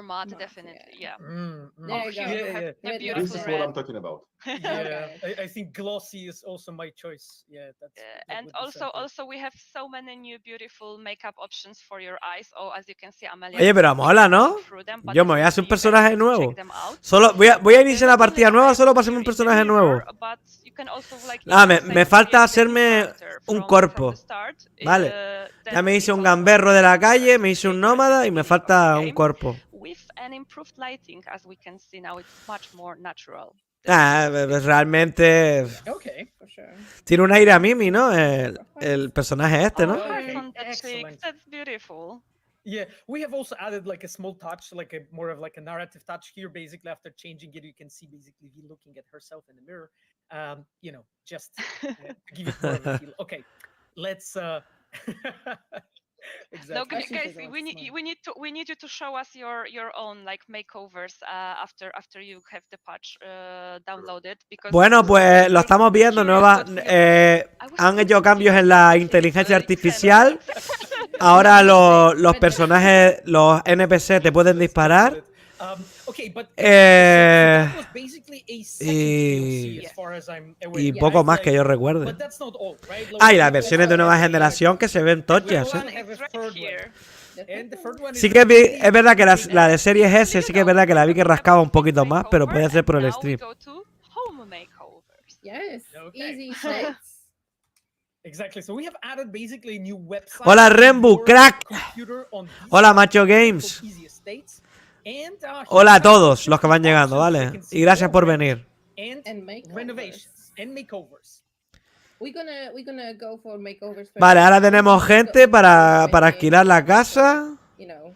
matte, definitely. Yeah. There you go. Here you have a Red beautiful This is red. what I'm talking about. Yeah, I think glossy is also my choice. Yeah, that And would be also something. we have so many new beautiful makeup options for your eyes. Oh, as you can see, Amelia. Oye, pero mola, ¿no? Yo me voy a hacer un personaje nuevo. Solo voy a iniciar una partida nueva solo para hacerme un personaje nuevo. Me falta hacerme un cuerpo. Vale. Ya me hice un gamberro de la calle, me hice un nómada y me falta un cuerpo. With an improved lighting, as we can see now, it's much more natural. Realmente Okay, For sure. tiene un aire a Mimi, ¿no? El personaje este, ¿no? Okay, On the cheeks, excellent. that's beautiful. Yeah, we have also added like a small touch, like a more of like a narrative touch here. Basically, after changing it, you can see basically V looking at herself in the mirror. Just to give it more of a feel. Okay, let's. No, Exactly. guys, we need you to show us your own like makeovers after you have the patch downloaded. Because Bueno, pues lo estamos viendo, han hecho cambios en la inteligencia artificial. Ahora los personajes, los NPC te pueden disparar. Y poco más que yo recuerde. Y las versiones de nueva generación que se ven tochas. Sí que es verdad que la de Series S sí que es verdad que la vi que rascaba un poquito más, pero puede ser por el stream. Yes, Okay. easy states. Exactly. So we have added basically a new website. Hola, to Rembu, your crack. computer on these Hola, platforms Macho called Games. Easy Estates. And, here Hola we a have todos los que van different llegando, options. They ¿vale? can see Y gracias more por rent venir. And makeovers. Renovations and makeovers. We're gonna go for makeovers first. Vale, ahora tenemos Because gente para renting, alquilar la casa. You know,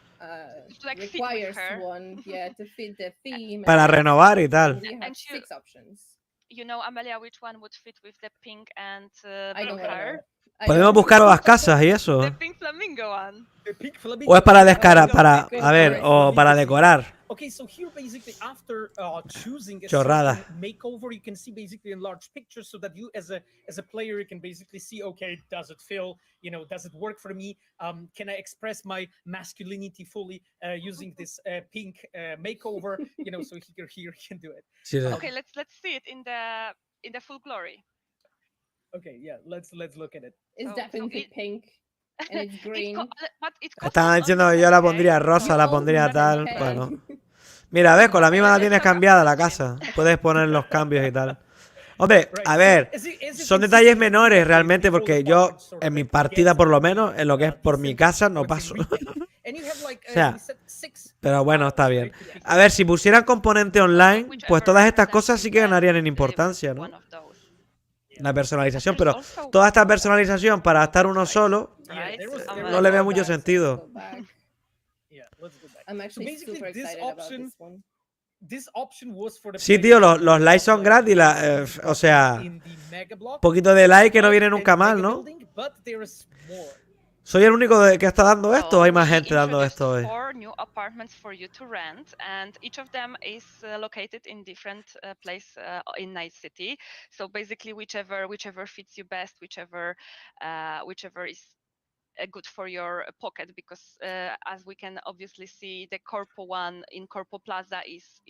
Like fit with requires her. one, yeah, to fit the theme. Para and renovar y tal. We have And you- 6 options. You know, Amelia, which one would fit with the pink and I blue don't wanna hair? know. I Podemos don't buscar know. nuevas casas y eso. The pink flamingo one. The pink flamingo. O es para Oh, descarar, go para, for it, a ver, go o para decorar. Okay, so here basically after choosing a Chorrada. certain makeover, you can see basically enlarged pictures so that you as a player, you can basically see, okay, does it feel, you know, does it work for me? Can I express my masculinity fully using this pink makeover? You know, so here you can do it. Sí, sí. Okay, let's see it in the full glory. Okay, yeah, let's look at it. It's So definitely it- pink and it's green. But it costs Estaban diciendo que yo la pondría rosa, la pondría tal. Okay. Bueno. Mira, ves, con la misma la tienes cambiada la casa. Puedes poner los cambios y tal. Hombre, a ver, son detalles menores realmente porque yo, en mi partida por lo menos, en lo que es por mi casa, no paso. O sea, pero bueno, está bien. A ver, si pusieran componente online, pues todas estas cosas sí que ganarían en importancia, ¿no? La personalización, pero toda esta personalización para estar uno solo, no le veo mucho sentido. Go back. Yeah, let's go back. I'm actually basically, super this excited about option- this one. This option was for the Sí, tío, players los who likes son like gratis, o sea, in the mega block, poquito de like que no but viene in nunca mal, mega ¿no? building, but there is more. ¿Soy el único que está dando esto o hay más We gente dando introduced esto hoy? 4 new apartments for you to rent, and each of them is located in different place in Night City. So basically, whichever fits you best, whichever is good for your pocket, because as we can obviously see, the Corpo one in Corpo Plaza is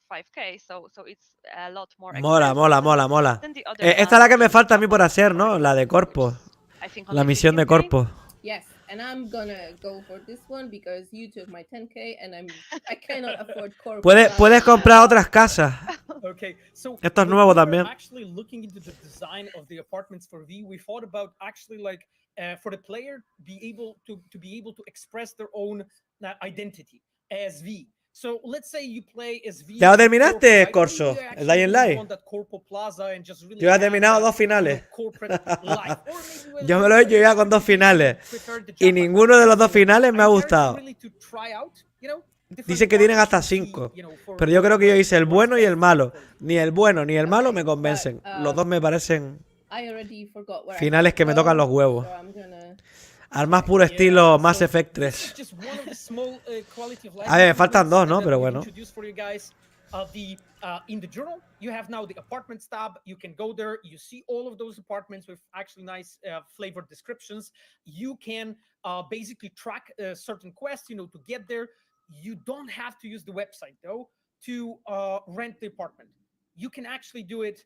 55k, so it's a lot more Mola, expensive mola, mola, mola. than the other Esta es la que me one falta a mí in por hacer, ¿no? Corpo, La de Corpo. which is, I think, La only misión de 15K. Corpo. Yes, and I'm gonna go for this one because you took my 10k and I cannot afford corporate. Puedes comprar otras casas. Okay, so Esto es when nuevo we were también. actually looking into the design of the apartments for V, we thought about actually like for the player be able to express their own identity as V. So let's say you play as V. ¿Ya lo terminaste, Corpo, Corso? you ¿El actually Dying really Light? want that Corpo Plaza and just really Yo ya he have terminado that, 2 finales. corporate life. Or maybe Yo me lo he hecho ya con 2 finales. prefer the Y Java ninguno de los 2 So finales me ha I encourage you gustado. really to try out, you know, different Dicen que tienen hasta apartments to see, 5. you know, for- Pero yo creo que yo hice el what's bueno y el best malo. for you. Ni el bueno ni el malo Okay, me convencen. but, Los dos me parecen I already forgot where I finales had que me to tocan go, los huevos. so I'm gonna- Al más puro Yeah, estilo Mass so Effect this is 3. just one of the small, quality of life A ver, faltan improvements 2, ¿no? that Pero we've bueno. introduced for you guys. In the journal, you have now the apartments tab. You can go there. You see all of those apartments with actually nice flavored descriptions. You can basically track certain quests, you know, to get there. You don't have to use the website though to rent the apartment. You can actually do it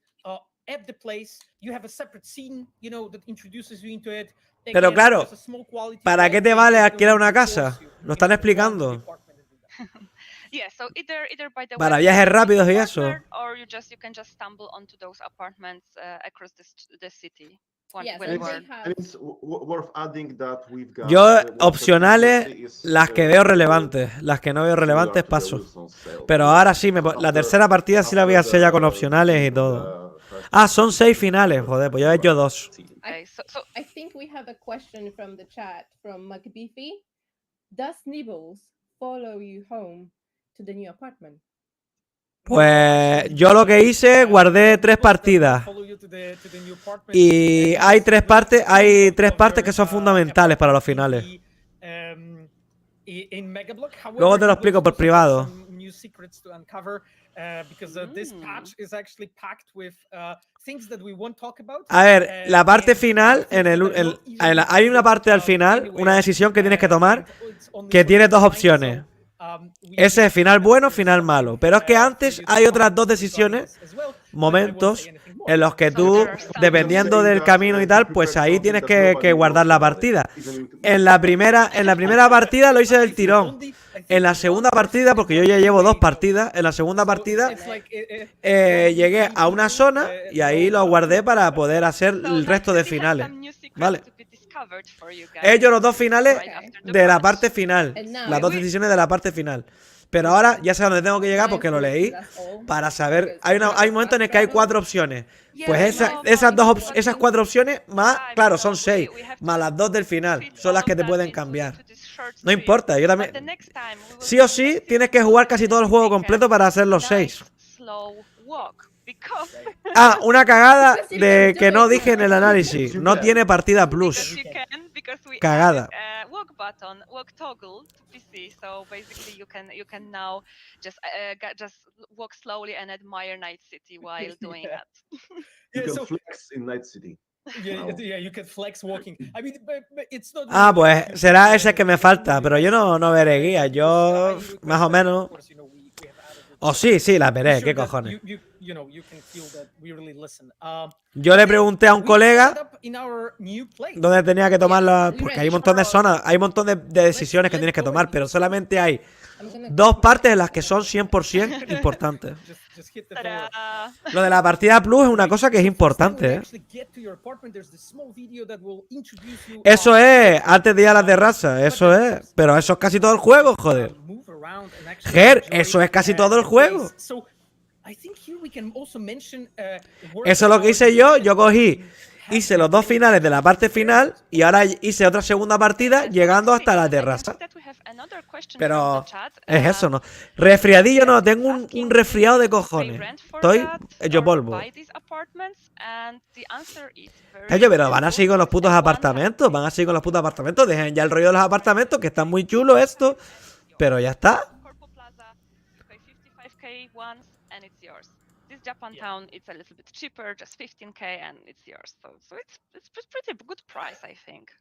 at the place. You have a separate scene, you know, that introduces you into it. Pero Again, claro, there's a small quality ¿para of qué life te thing vale that alquilar don't una force casa? you, Lo están you know, to run to the explicando. apartment and do that. Yeah, so either by the Para website viajes of rápidos the y eso. partner, or you can just stumble onto those apartments across the city. Yes, when and you they are- have- And it's worth adding that we've got, Yo, one opcionales, particularly is, las que veo relevantes. Las que no veo relevantes, similar to the paso. Wilson sale. Pero ahora sí, la tercera partida sí la voy a hacer ya con opcionales y todo. Ah, son 6 finales, joder, pues yo he hecho 2. Okay, so I think we have a question from the chat from McBeefy. Does Nibbles follow you home to the new apartment? Pues yo lo que hice, guardé 3 partidas. Y hay 3 partes que son fundamentales para los finales. Luego te lo explico por privado. A ver, la parte final, hay una parte al final, una decisión que tienes que tomar, que tiene 2 opciones. Ese es final bueno, final malo. Pero es que antes hay otras 2 decisiones, momentos, en los que tú, dependiendo del camino y tal, pues ahí tienes que guardar la partida. En la primera partida lo hice del tirón. En la segunda partida, porque yo ya llevo 2 partidas, en la segunda partida llegué a una zona y ahí lo guardé para poder hacer el resto de finales. Vale. He hecho los 2 finales de la parte final. Las 2 decisiones de la parte final. Pero ahora ya sé a dónde tengo que llegar porque lo leí para saber. Hay un momento en el que hay 4 opciones. Pues esas 4 opciones más, claro, son 6. Más las 2 del final. Son las que te pueden cambiar. No importa, yo también. Sí o sí, tienes que jugar casi todo el juego completo para hacer los 6. Ah, una cagada de que no dije en el análisis. No tiene partida plus. Cagada. So basically you can now just walk slowly and admire Night City while doing that. You can flex in Night City. Yeah, you can flex walking. I mean, but it's not. Ah, pues será ese que me falta, pero yo no veré guías. Yo más o menos. O sí, la veré, qué cojones. Yo le pregunté a un colega dónde tenía que tomarla, porque hay un montón de zonas, hay un montón de decisiones que tienes que tomar, pero solamente hay 2 partes en las que son 100% importantes. Lo de la partida plus es una cosa que es importante, ¿eh? Eso es, antes de ir a la terraza, eso es. Pero eso es casi todo el juego, joder. Ger, eso es casi todo el juego. Eso es lo que hice yo. Yo cogí, hice los 2 finales de la parte final y ahora hice otra segunda partida llegando hasta la terraza. Pero es eso, ¿no? Resfriadillo no, tengo un resfriado de cojones. Estoy hecho polvo. Pero van a seguir con los putos apartamentos. Dejen ya el rollo de los apartamentos, que están muy chulos esto. Pero ya está. Japantown, it's a little bit cheaper, just 15k, and it's yours. So it's pretty good price, I think.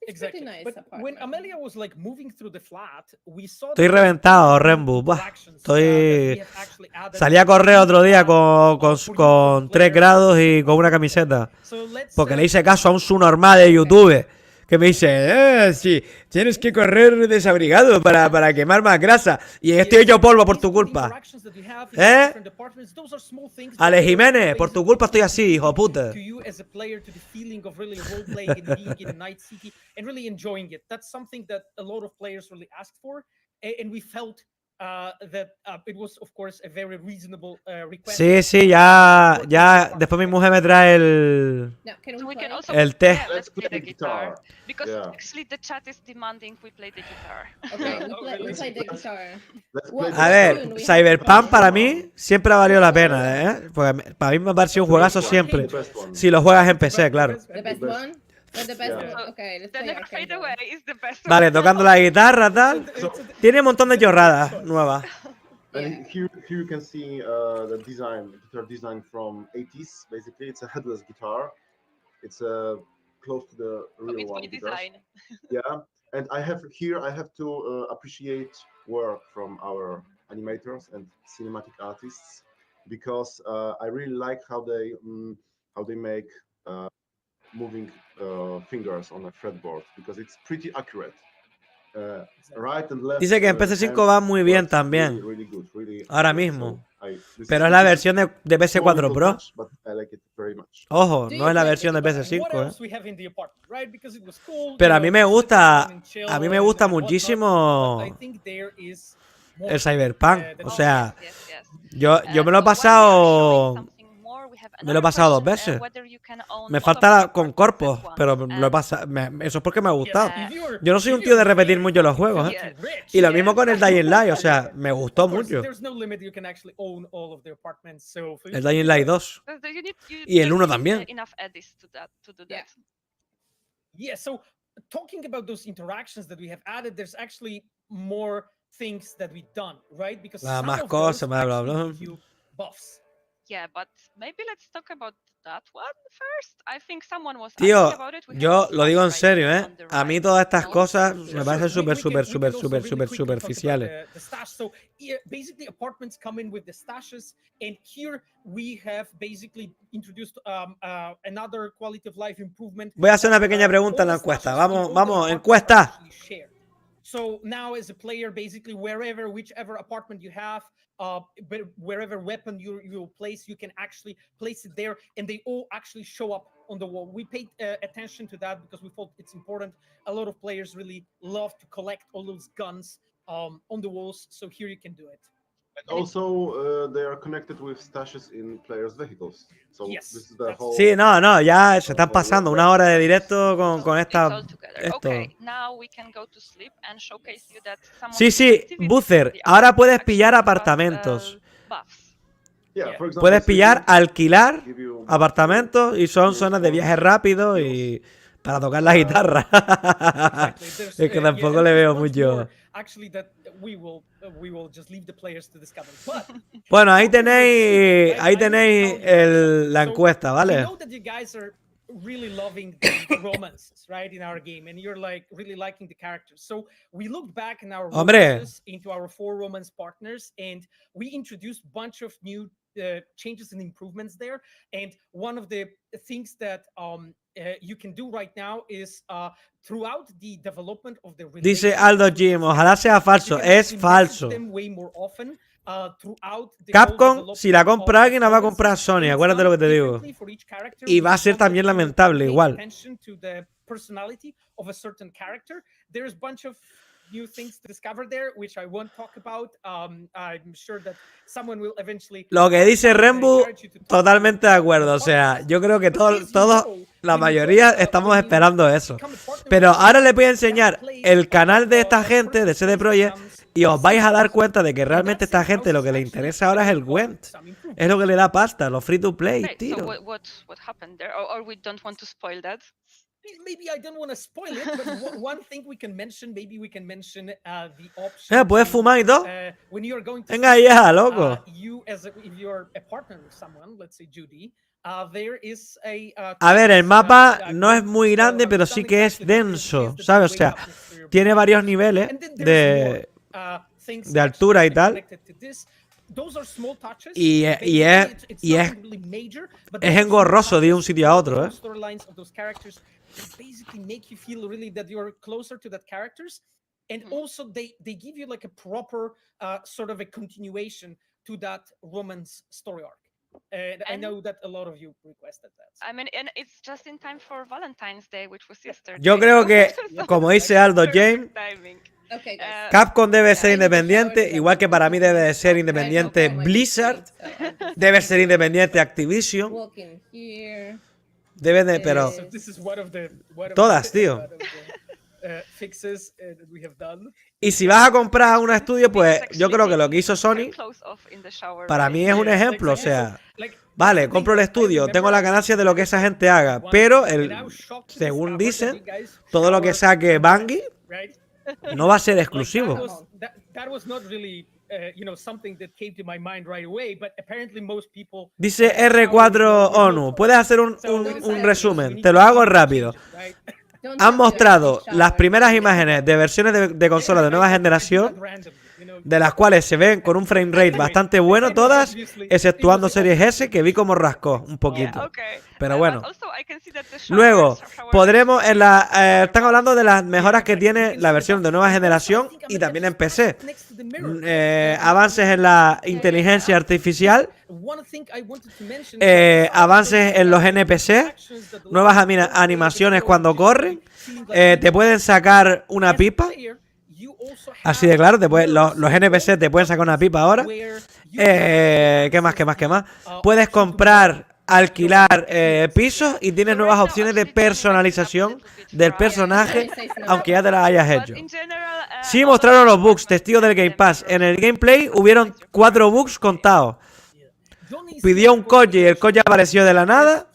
Exactly. But when Amelia was like moving through the flat, we saw. Estoy reventado, Rembu. Salí a correr otro día con 3 grados y con una camiseta. Porque le hice caso a un subnormal de YouTube que me dice, sí, tienes que correr desabrigado para quemar más grasa. Y estoy hecho polvo por tu culpa. Ale Jiménez, por tu culpa estoy así, hijo puta. Sí, ya después mi mujer me trae el té. Let's play the guitar. Because actually the chat is demanding we play the guitar. Okay, let's play the guitar. A ver, Cyberpunk para mí siempre ha valido la pena, ¿eh? Porque para mí me ha parecido un juegazo siempre. Si lo juegas en PC, claro. The best one? The best one? Okay, let's play Arcane. Vale, tocando la guitarra, tal. Tiene un montón de chorradas nuevas. And here you can see the guitar design from 80s. Basically, it's a headless guitar. It's close to the real one. Yeah, and I have to appreciate work from our animators and cinematic artists because I really like how they make moving fingers on a fretboard because it's pretty accurate. Right and left, dice que en PS5 va muy bien también. Ahora mismo. Pero es la versión de PS4 Pro. Ojo, no es la versión de PS5, Pero a mí me gusta muchísimo el Cyberpunk. O sea, yo me lo he pasado. Me lo he pasado 2 veces. Me falta con corpos, pero lo he pasado. Eso es porque me ha gustado. Yo no soy un tío de repetir mucho los juegos, ¿eh? Y lo mismo con el Dying Light, o sea, me gustó mucho. El Dying Light 2. Y el 1 también. Yeah, so talking about those interactions that we have added, there's actually more things that we've done, right? Because más cosas, bla bla bla. buffs. Yeah, but maybe let's talk about that one first. I think someone was Tío, asking about it. We have yo the lo digo en slash right serio, here ¿eh? on the A mí right. todas estas No? cosas me parecen Sure, súper we can also really quickly talk about superficiales. the stash. So basically, apartments come in with the stashes, and here we have basically introduced another quality of life improvement. Voy a hacer una pequeña pregunta en la encuesta. Vamos, encuesta. So now, as a player, basically whichever apartment you have, but wherever weapon you'll place, you can actually place it there, and they all actually show up on the wall. We paid attention to that because we thought it's important. A lot of players really love to collect all those guns on the walls, so here you can do it. And also, they are connected with stashes in players' vehicles. So Yes, this is the whole. Sí, no, ya se están pasando una hora de directo con esta. Esto. Okay, now we can go to sleep and showcase you that some Sí, Buzzer, ahora puedes pillar apartamentos. Puedes pillar, alquilar apartamentos y son zonas de viaje rápido y para tocar la guitarra. Es que tampoco le veo mucho. Bueno, ahí tenéis la encuesta, ¿vale? Really loving the romances, right, in our game, and you're like really liking the characters. So we looked back in our romances into our 4 romance partners, and we introduced a bunch of new changes and improvements there. And one of the things that you can do right now is throughout the development of the dice Aldo Jim, ojalá sea falso. Es falso. Capcom, si la compra alguien, la va a comprar Sony, acuérdate de lo que te digo. Y va a ser también lamentable, igual. Lo que dice Rembu, totalmente de acuerdo. O sea, yo creo que todos, la mayoría, estamos esperando eso. Pero ahora les voy a enseñar el canal de esta gente, de CD Projekt, y os vais a dar cuenta de que realmente esta gente lo que le interesa ahora es el Gwent. Es lo que le da pasta, los free to play, tío. So what happened there? Or we don't want to spoil that? Maybe I don't want to spoil it, but one thing we can mention, the option. ¿Puedes fumar y todo? When you are going to venga ya, loco. If you're a partner with someone, let's say Judy, there is a ver, el mapa no es muy grande, pero sí que es denso, ¿sabes? O sea, tiene varios niveles de altura y tal. Y es engorroso de ir un sitio a otro, ¿eh? And also they give you like a proper sort of a continuation to that romance story arc. And I know that a lot of you requested that. I mean, and it's just in time for Valentine's Day, which was yesterday. Yo creo que, como dice Aldo James, Capcom debe ser independiente, igual que para mí debe de ser independiente Blizzard, debe ser independiente Activision. Debe de, pero todas, tío. Y si vas a comprar un estudio, pues yo creo que lo que hizo Sony para mí es un ejemplo. O sea, vale, compro el estudio, tengo la ganancia de lo que esa gente haga, pero según dicen, todo lo que saque Bungie no va a ser exclusivo. Dice R4 ONU, puedes hacer un resumen, te lo hago rápido. Han mostrado las primeras imágenes de versiones de consolas de nueva generación, de las cuales se ven con un frame rate bastante bueno todas, exceptuando Series S, que vi como rascó un poquito. Pero bueno. Luego, podremos están hablando de las mejoras que tiene la versión de nueva generación y también en PC. Avances en la inteligencia artificial, avances en los NPC, nuevas animaciones cuando corren, te pueden sacar una pipa. Así de claro, los NPC te pueden sacar una pipa ahora. ¿Qué más? Puedes comprar, alquilar pisos y tienes nuevas opciones de personalización del personaje, aunque ya te las hayas hecho. Sí mostraron los bugs, testigos del Game Pass. En el gameplay hubieron 4 bugs contados. Pidió un coche y el coche apareció de la nada.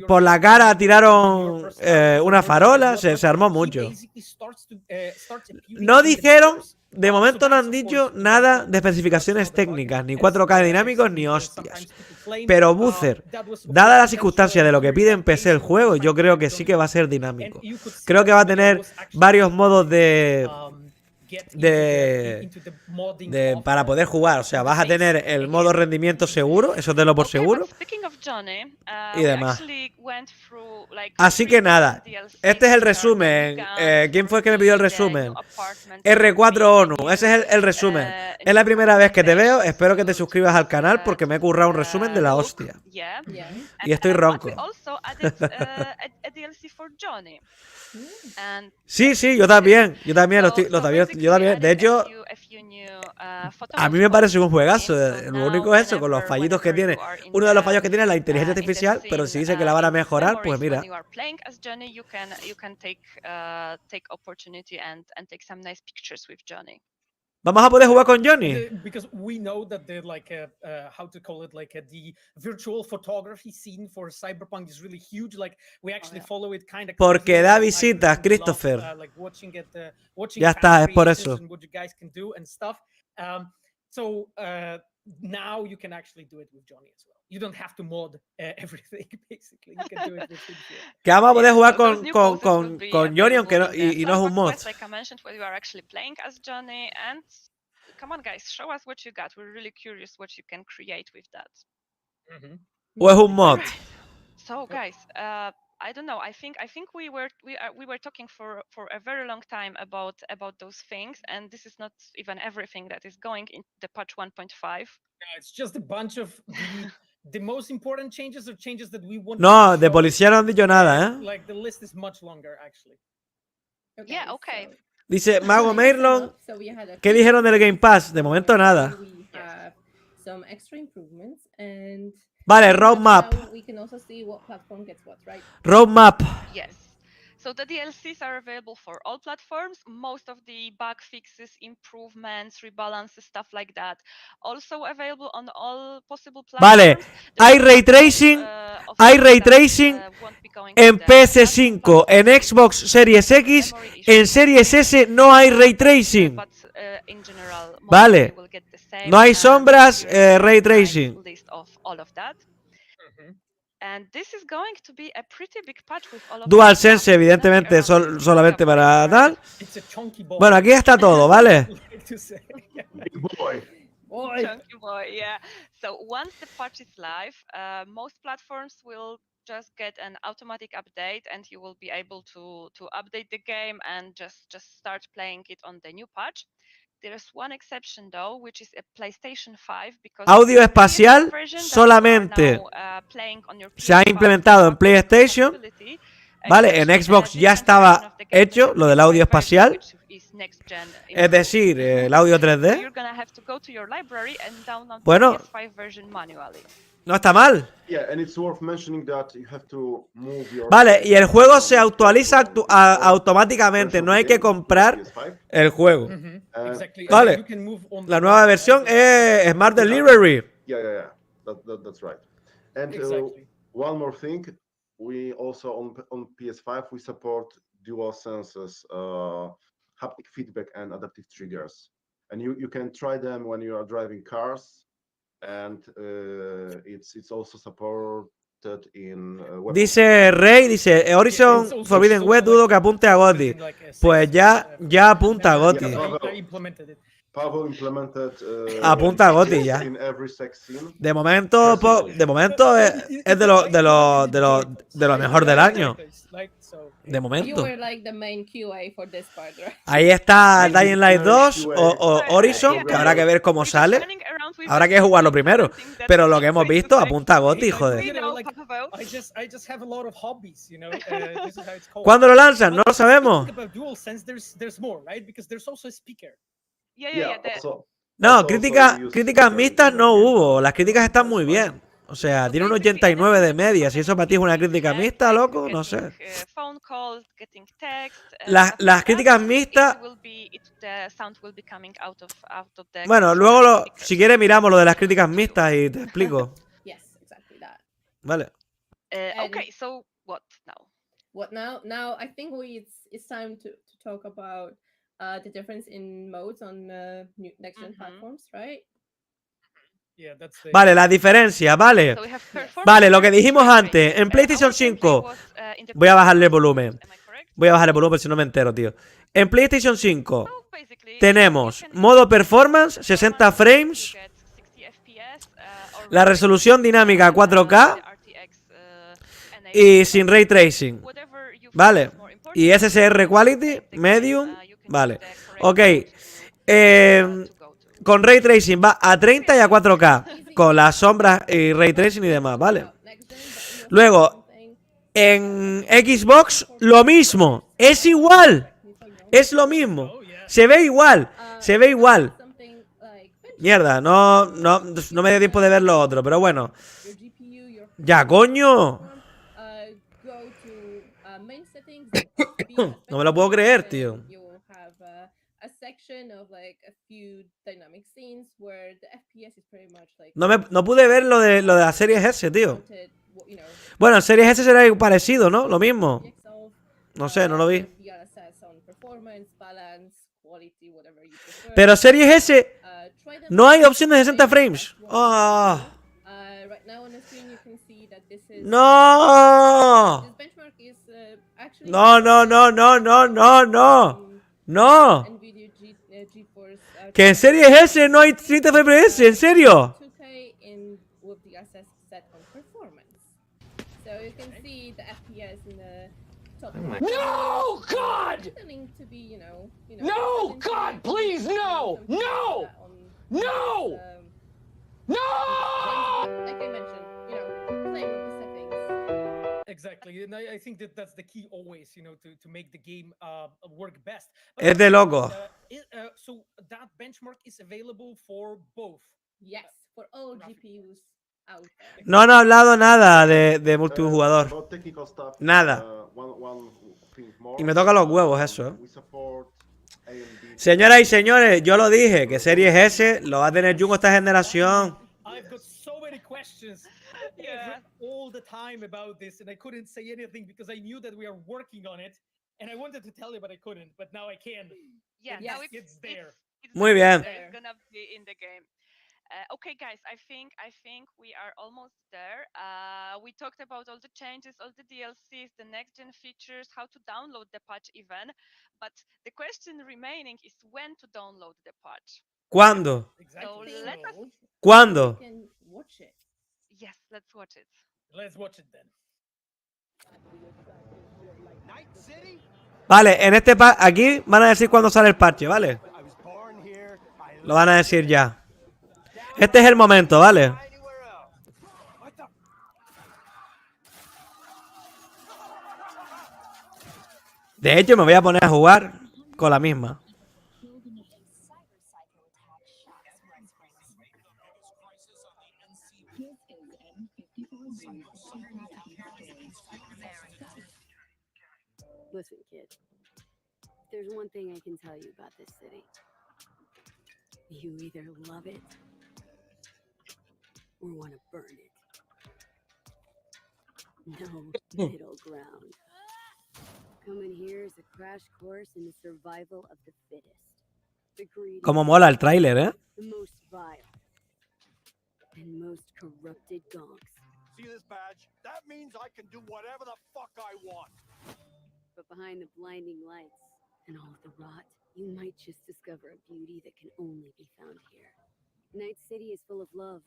Por la cara tiraron una farola, se armó mucho. No dijeron, de momento no han dicho nada de especificaciones técnicas, ni 4K dinámicos ni hostias. Pero Boozer, dada la circunstancia de lo que pide en PC el juego, yo creo que sí que va a ser dinámico. Creo que va a tener varios modos para poder jugar. O sea, vas a tener el modo rendimiento seguro, eso te lo por seguro, y demás. Así que nada, este es el resumen. ¿Quién fue el que me pidió el resumen? R4 ONU, ese es el resumen. Es la primera vez que te veo, espero que te suscribas al canal porque me he currado un resumen de la hostia. Y estoy ronco. Sí, sí, yo también. Yo también. De hecho, a mí me parece un juegazo. Lo único es eso, con los fallitos que tiene. Uno de los fallos que tiene es la inteligencia artificial, pero si dice que la van a mejorar, pues mira. ¿Vamos a poder jugar con Johnny? Because we know that the how to call it, the virtual photography scene for Cyberpunk is really huge. Like we actually follow it kind of. Porque da visitas, Christopher. Ya está, es por eso. What you guys can do and stuff. So now you can actually do it with Johnny as well. You don't have to mod everything, basically. You can do it with him here. Que vamos a poder jugar con Johnny, aunque no, y no es un mod. Like I mentioned, where you are actually playing as Johnny, and come on, guys, show us what you got. We're really curious what you can create with that. ¿O es un mod? So, guys, I don't know. I think we were talking for a very long time about those things, and this is not even everything that is going in the patch 1.5. Yeah, it's just a bunch of the most important changes or changes that we want. No, de policía no han dicho nada, ¿eh? Like the list is much longer, actually. Okay, Yeah, okay. Dice Mago Merlon, ¿qué dijeron del Game Pass? De momento nada. Some extra improvements and vale, roadmap. we can also see what platform gets what, right? Roadmap. Yes. So the DLCs are available for all platforms. Most of the bug fixes, improvements, rebalances, stuff like that, also available on all possible platforms. Vale, hay ray tracing en PS5, en Xbox Series X, en Series S no hay ray tracing. Vale, no hay sombras, ray tracing. DualSense, evidentemente, solamente para tal. Bueno, aquí está todo, ¿vale? Chunky boy, yeah. So once the patch is live, most platforms will just get an automatic update, and you will be able to update the game and just start playing it on the new patch. There's one exception though, which is a PlayStation 5, because audio espacial solamente se ha implementado en PlayStation, vale, en Xbox ya estaba hecho lo del audio espacial, es decir, el audio 3D. Bueno, no está mal. Vale, y el juego se actualiza automáticamente, no hay que comprar el juego. Vale, la nueva versión es Smart Delivery. Yeah, that's right. And one more thing, we also on PS5 we support dual senses, haptic feedback and adaptive triggers, and you can try them when you are driving cars. And it's also supported in dice Rey, dice Horizon Forbidden West, dudo que apunte a GOTY. Pues ya apunta a GOTY. Apunta a GOTY ya. De momento es de lo mejor del año. De momento. Ahí está Dying Light 2 o Horizon, que habrá que ver cómo sale. Habrá que jugarlo primero. Pero lo que hemos visto apunta a GOTY, joder. ¿Cuándo lo lanzan? No lo sabemos. No, críticas mixtas no hubo. Las críticas están muy bien. O sea, tiene un 89 de media. Si eso para ti es una crítica mixta, loco, no sé. Las críticas mixtas... Bueno, luego si quieres miramos lo de las críticas mixtas y te explico. Vale. Okay, so what now? What now? Now I think it's time to talk about the difference in modes on next gen platforms, right? Yeah, that's the... Vale, la diferencia, vale. So we have performance Vale, lo que versus dijimos frame antes, rate. en PlayStation Our gameplay 5, was, in the voy a bajarle el previous volumen. am I correct? Voy a bajar el volumen si no me entero, tío. En PlayStation 5 So basically, tenemos you can modo performance, 60 frames, you get 60 FPS, or la resolución dinámica 4K the RTX, y sin ray tracing. whatever you feel Vale. is more important. Y SSR quality, The game, medium. you can Vale. choose the correct Ok. mode to go to. Con ray tracing va a 30 y a 4K. Con las sombras y ray tracing y demás, ¿vale? Luego, en Xbox, lo mismo. Es igual. Es lo mismo. Se ve igual. Se ve igual. Mierda, no me dio tiempo de ver lo otro, pero bueno. Ya, coño. No me lo puedo creer, tío. No pude ver lo de la Series S, tío. Bueno, en Series S será parecido, ¿no? Lo mismo. No sé, no lo vi. Pero Series S no hay opción de 60 frames. Oh. No. No, no, no, no, no, no, no. No. Que en Series S no hay 30 FPS, ¿en serio? No, God! No, God, please, no! No! No! No! Like I mentioned, play with the settings. Exactly, and I think that's the key always, to make the game work best. Es de loco. So that benchmark is available for both. Yes, for all GPUs out there. No han hablado nada de multijugador. Nada. Y me toca los huevos eso, ¿eh? Señoras y señores, yo lo dije, que Series S lo va a tener Jungo esta generación. I've got so many questions all the time about this, and I couldn't say anything because I knew that we are working on it, and I wanted to tell you, but I couldn't. But now I can. Yeah, yes, now it's there. Muy bien. It's gonna be in the game. Okay, guys, I think we are almost there. We talked about all the changes, all the DLCs, the next-gen features, how to download the patch even. But the question remaining is when to download the patch. ¿Cuándo? Exactly. So let us... ¿Cuándo? You can watch it. Yes, let's watch it. Let's watch it then. Vale, en este aquí van a decir cuándo sale el parche, ¿vale? Lo van a decir ya. Este es el momento, ¿vale? De hecho, me voy a poner a jugar con la misma. Listen, kid. There's one thing I can tell you about this city. You either love it or want to burn it. No middle ground. Coming here is a crash course in the survival of the fittest. The greedy, Como mola el tráiler, ¿eh? the most vile, and most corrupted gonks. See this badge? That means I can do whatever the fuck I want. But behind the blinding lights and all of the rot, you might just discover a beauty that can only be found here. Night City is full of love,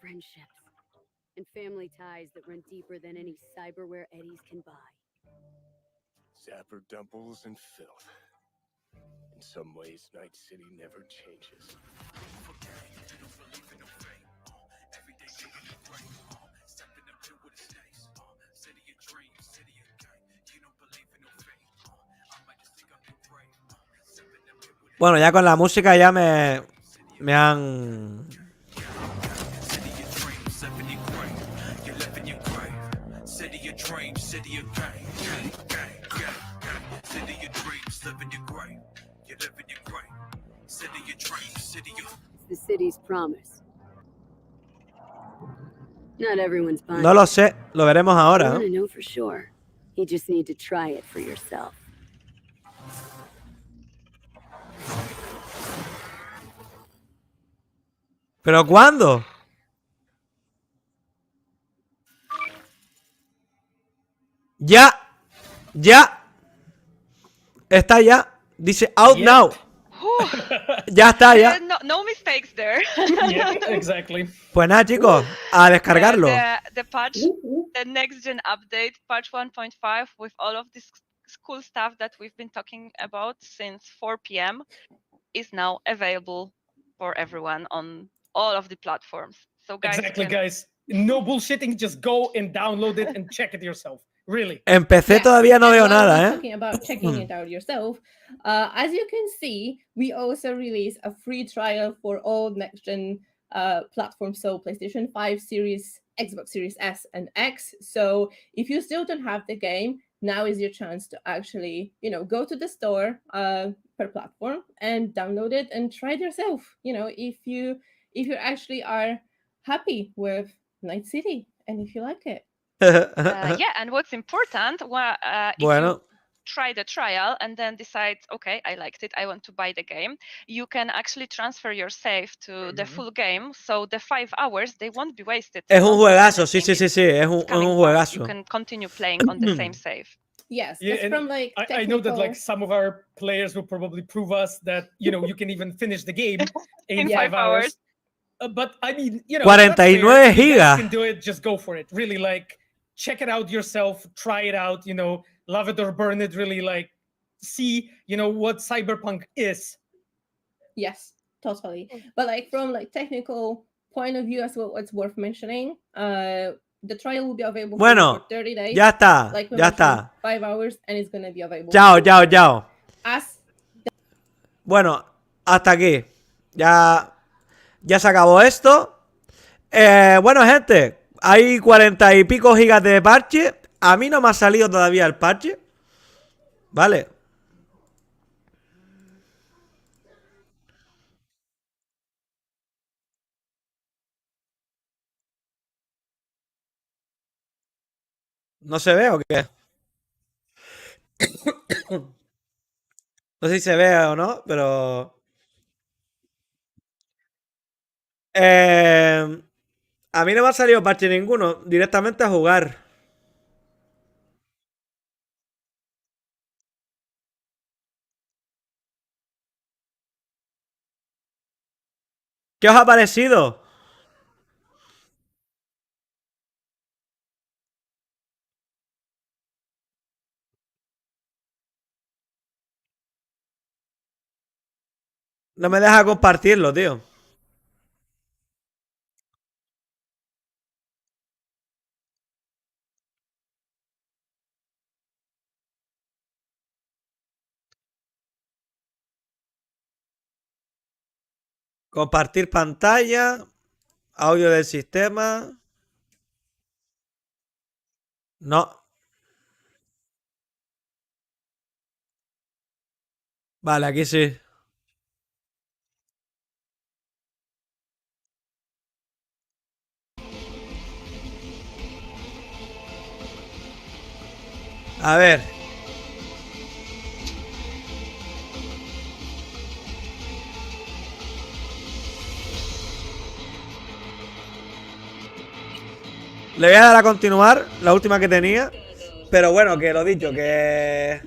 friendships, and family ties that run deeper than any cyberware eddies can buy. Zapper dumples and filth. In some ways, Night City never changes. Bueno, ya con la música ya me han... It's the city's promise. Not everyone's buying. No lo sé, lo veremos You ahora. want to know for sure. You just need to try it for yourself. ¿Pero cuándo? Ya. Ya. Está ya. Dice out now. Ya está, ya. No mistakes there. Yeah, exactly. Pues nada, chicos, a descargarlo. The patch, the next gen update, patch 1.5, with all of this cool stuff that we've been talking about since 4 p.m. is now available for everyone on all of the platforms. So guys, exactly, guys. No bullshitting. Just go and download it and check it yourself. Really. En PC todavía no veo nada, Talking about checking it out yourself, as you can see, we also released a free trial for all next-gen platforms, so PlayStation 5 Series, Xbox Series S and X. So if you still don't have the game, now is your chance to actually, go to the store per platform and download it and try it yourself. If you actually are happy with Night City and if you like it. Yeah, and what's important, if you try the trial and then decide, okay, I liked it, I want to buy the game, you can actually transfer your save to the full game, so the 5 hours, they won't be wasted. Es un juegazo, sí, es un juegazo. You can continue playing on the same save. Yes, yeah, it's from I know that some of our players will probably prove us that you can even finish the game in 5 hours. But I mean, 49 gigas. You guys can do it, just go for it. Really, check it out yourself, try it out, love it or burn it, really see, what cyberpunk is. Yes, totally. But from technical point of view as well, it's worth mentioning. The trial will be available for 30 days. Ya está, ya está. 5 hours and it's going to be available. Chao. Bueno, hasta aquí. Ya se acabó esto. Bueno, gente, hay 40 y pico gigas de parche. A mí no me ha salido todavía el parche. Vale. ¿No se ve o qué? No sé si se ve o no, pero... a mí no me ha salido parche ninguno. Directamente a jugar. ¿Qué os ha parecido? No me deja compartirlo, tío. Compartir pantalla. Audio del sistema. No. Vale, aquí sí. A ver. Le voy a dar a continuar, la última que tenía. Pero bueno, que lo dicho, que...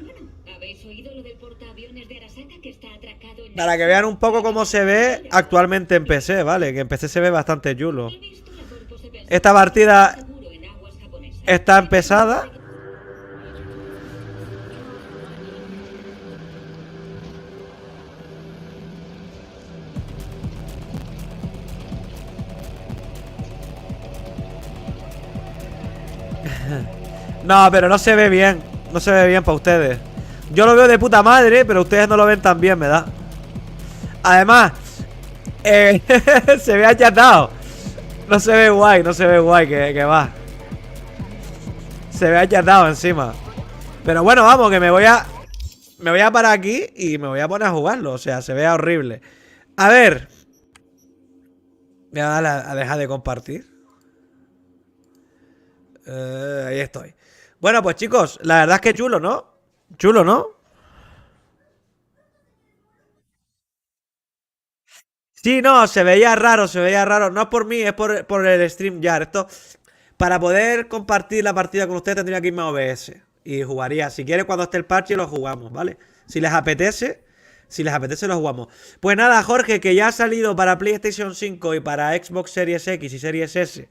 Para que vean un poco cómo se ve actualmente en PC, ¿vale? Que en PC se ve bastante chulo. Esta partida está empezada. No, pero no se ve bien. No se ve bien para ustedes. Yo lo veo de puta madre, pero ustedes no lo ven tan bien, me da. Además, se ve achatado. No se ve guay, que va. Se ve achatado encima. Pero bueno, vamos, que me voy a parar aquí y me voy a poner a jugarlo. O sea, se ve horrible. A ver. Voy a darle a dejar de compartir. Ahí estoy. Bueno, pues chicos, la verdad es que chulo, ¿no? Chulo, ¿no? Sí, no, se veía raro, se veía raro. No es por mí, es por el stream ya. Esto, para poder compartir la partida con ustedes tendría que irme a OBS. Y jugaría. Si quieren, cuando esté el parche lo jugamos, ¿vale? Si les apetece lo jugamos. Pues nada, Jorge, que ya ha salido para PlayStation 5 y para Xbox Series X y Series S.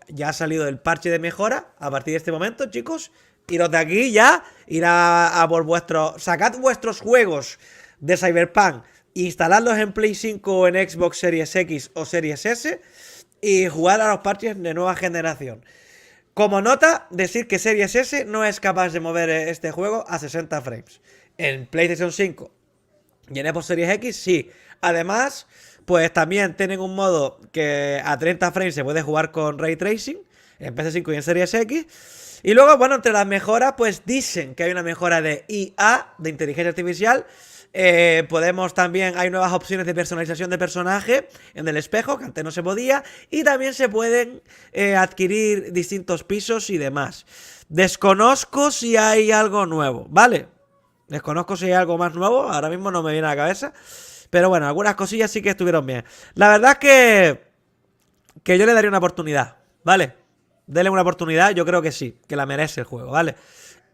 Ya ha salido el parche de mejora a partir de este momento, chicos. Iros de aquí ya, ir a por vuestros... Sacad vuestros juegos de Cyberpunk, instaladlos en Play 5 o en Xbox Series X o Series S y jugar a los parches de nueva generación. Como nota, decir que Series S no es capaz de mover este juego a 60 frames. En PlayStation 5 y en Xbox Series X sí. Además, pues también tienen un modo que a 30 frames se puede jugar con Ray Tracing en PS5 y en Series X. Y luego, bueno, entre las mejoras, pues dicen que hay una mejora de IA, de inteligencia artificial. Podemos también, hay nuevas opciones de personalización de personaje en el espejo, que antes no se podía. Y también se pueden adquirir distintos pisos y demás. Desconozco si hay algo nuevo, ¿vale? Desconozco si hay algo más nuevo, ahora mismo no me viene a la cabeza. Pero bueno, algunas cosillas sí que estuvieron bien. La verdad es que yo le daría una oportunidad, ¿vale? Denle una oportunidad, yo creo que sí, que la merece el juego, ¿vale?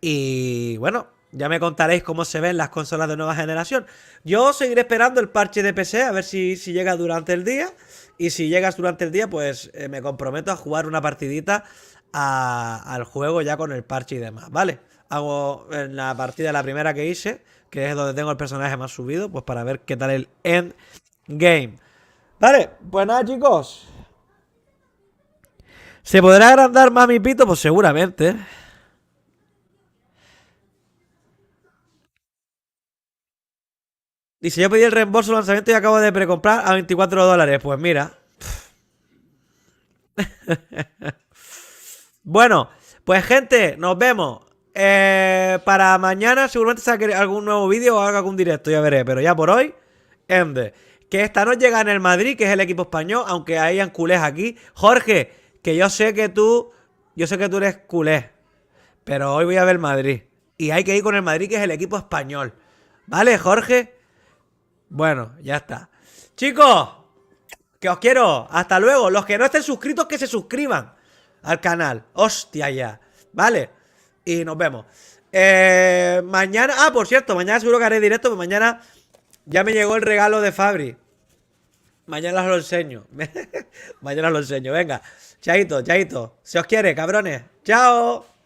Y bueno, ya me contaréis cómo se ven las consolas de nueva generación. Yo seguiré esperando el parche de PC, a ver si llega durante el día. Y si llegas durante el día, pues me comprometo a jugar una partidita al juego ya con el parche y demás, ¿vale? Hago en la partida, la primera que hice, que es donde tengo el personaje más subido, pues para ver qué tal el endgame. Vale, pues nada, chicos. ¿Se podrá agrandar más mi pito? Pues seguramente. Dice, yo pedí el reembolso de lanzamiento y acabo de precomprar a $24. Pues mira. Bueno, pues gente, nos vemos. Para mañana seguramente saque algún nuevo vídeo o haga algún directo, ya veré. Pero ya por hoy, ende. Que esta noche llega en el Madrid, que es el equipo español, aunque hayan culés aquí. Jorge, que yo sé que tú eres culé. Pero hoy voy a ver el Madrid. Y hay que ir con el Madrid, que es el equipo español. ¿Vale, Jorge? Bueno, ya está. Chicos, que os quiero. Hasta luego. Los que no estén suscritos, que se suscriban al canal. Hostia ya. ¿Vale? Y nos vemos. Mañana... Ah, por cierto, mañana seguro que haré directo. Porque mañana ya me llegó el regalo de Fabri. Mañana os lo enseño. Mañana os lo enseño. Venga. Chaito, chaito. Se os quiere, cabrones. Chao.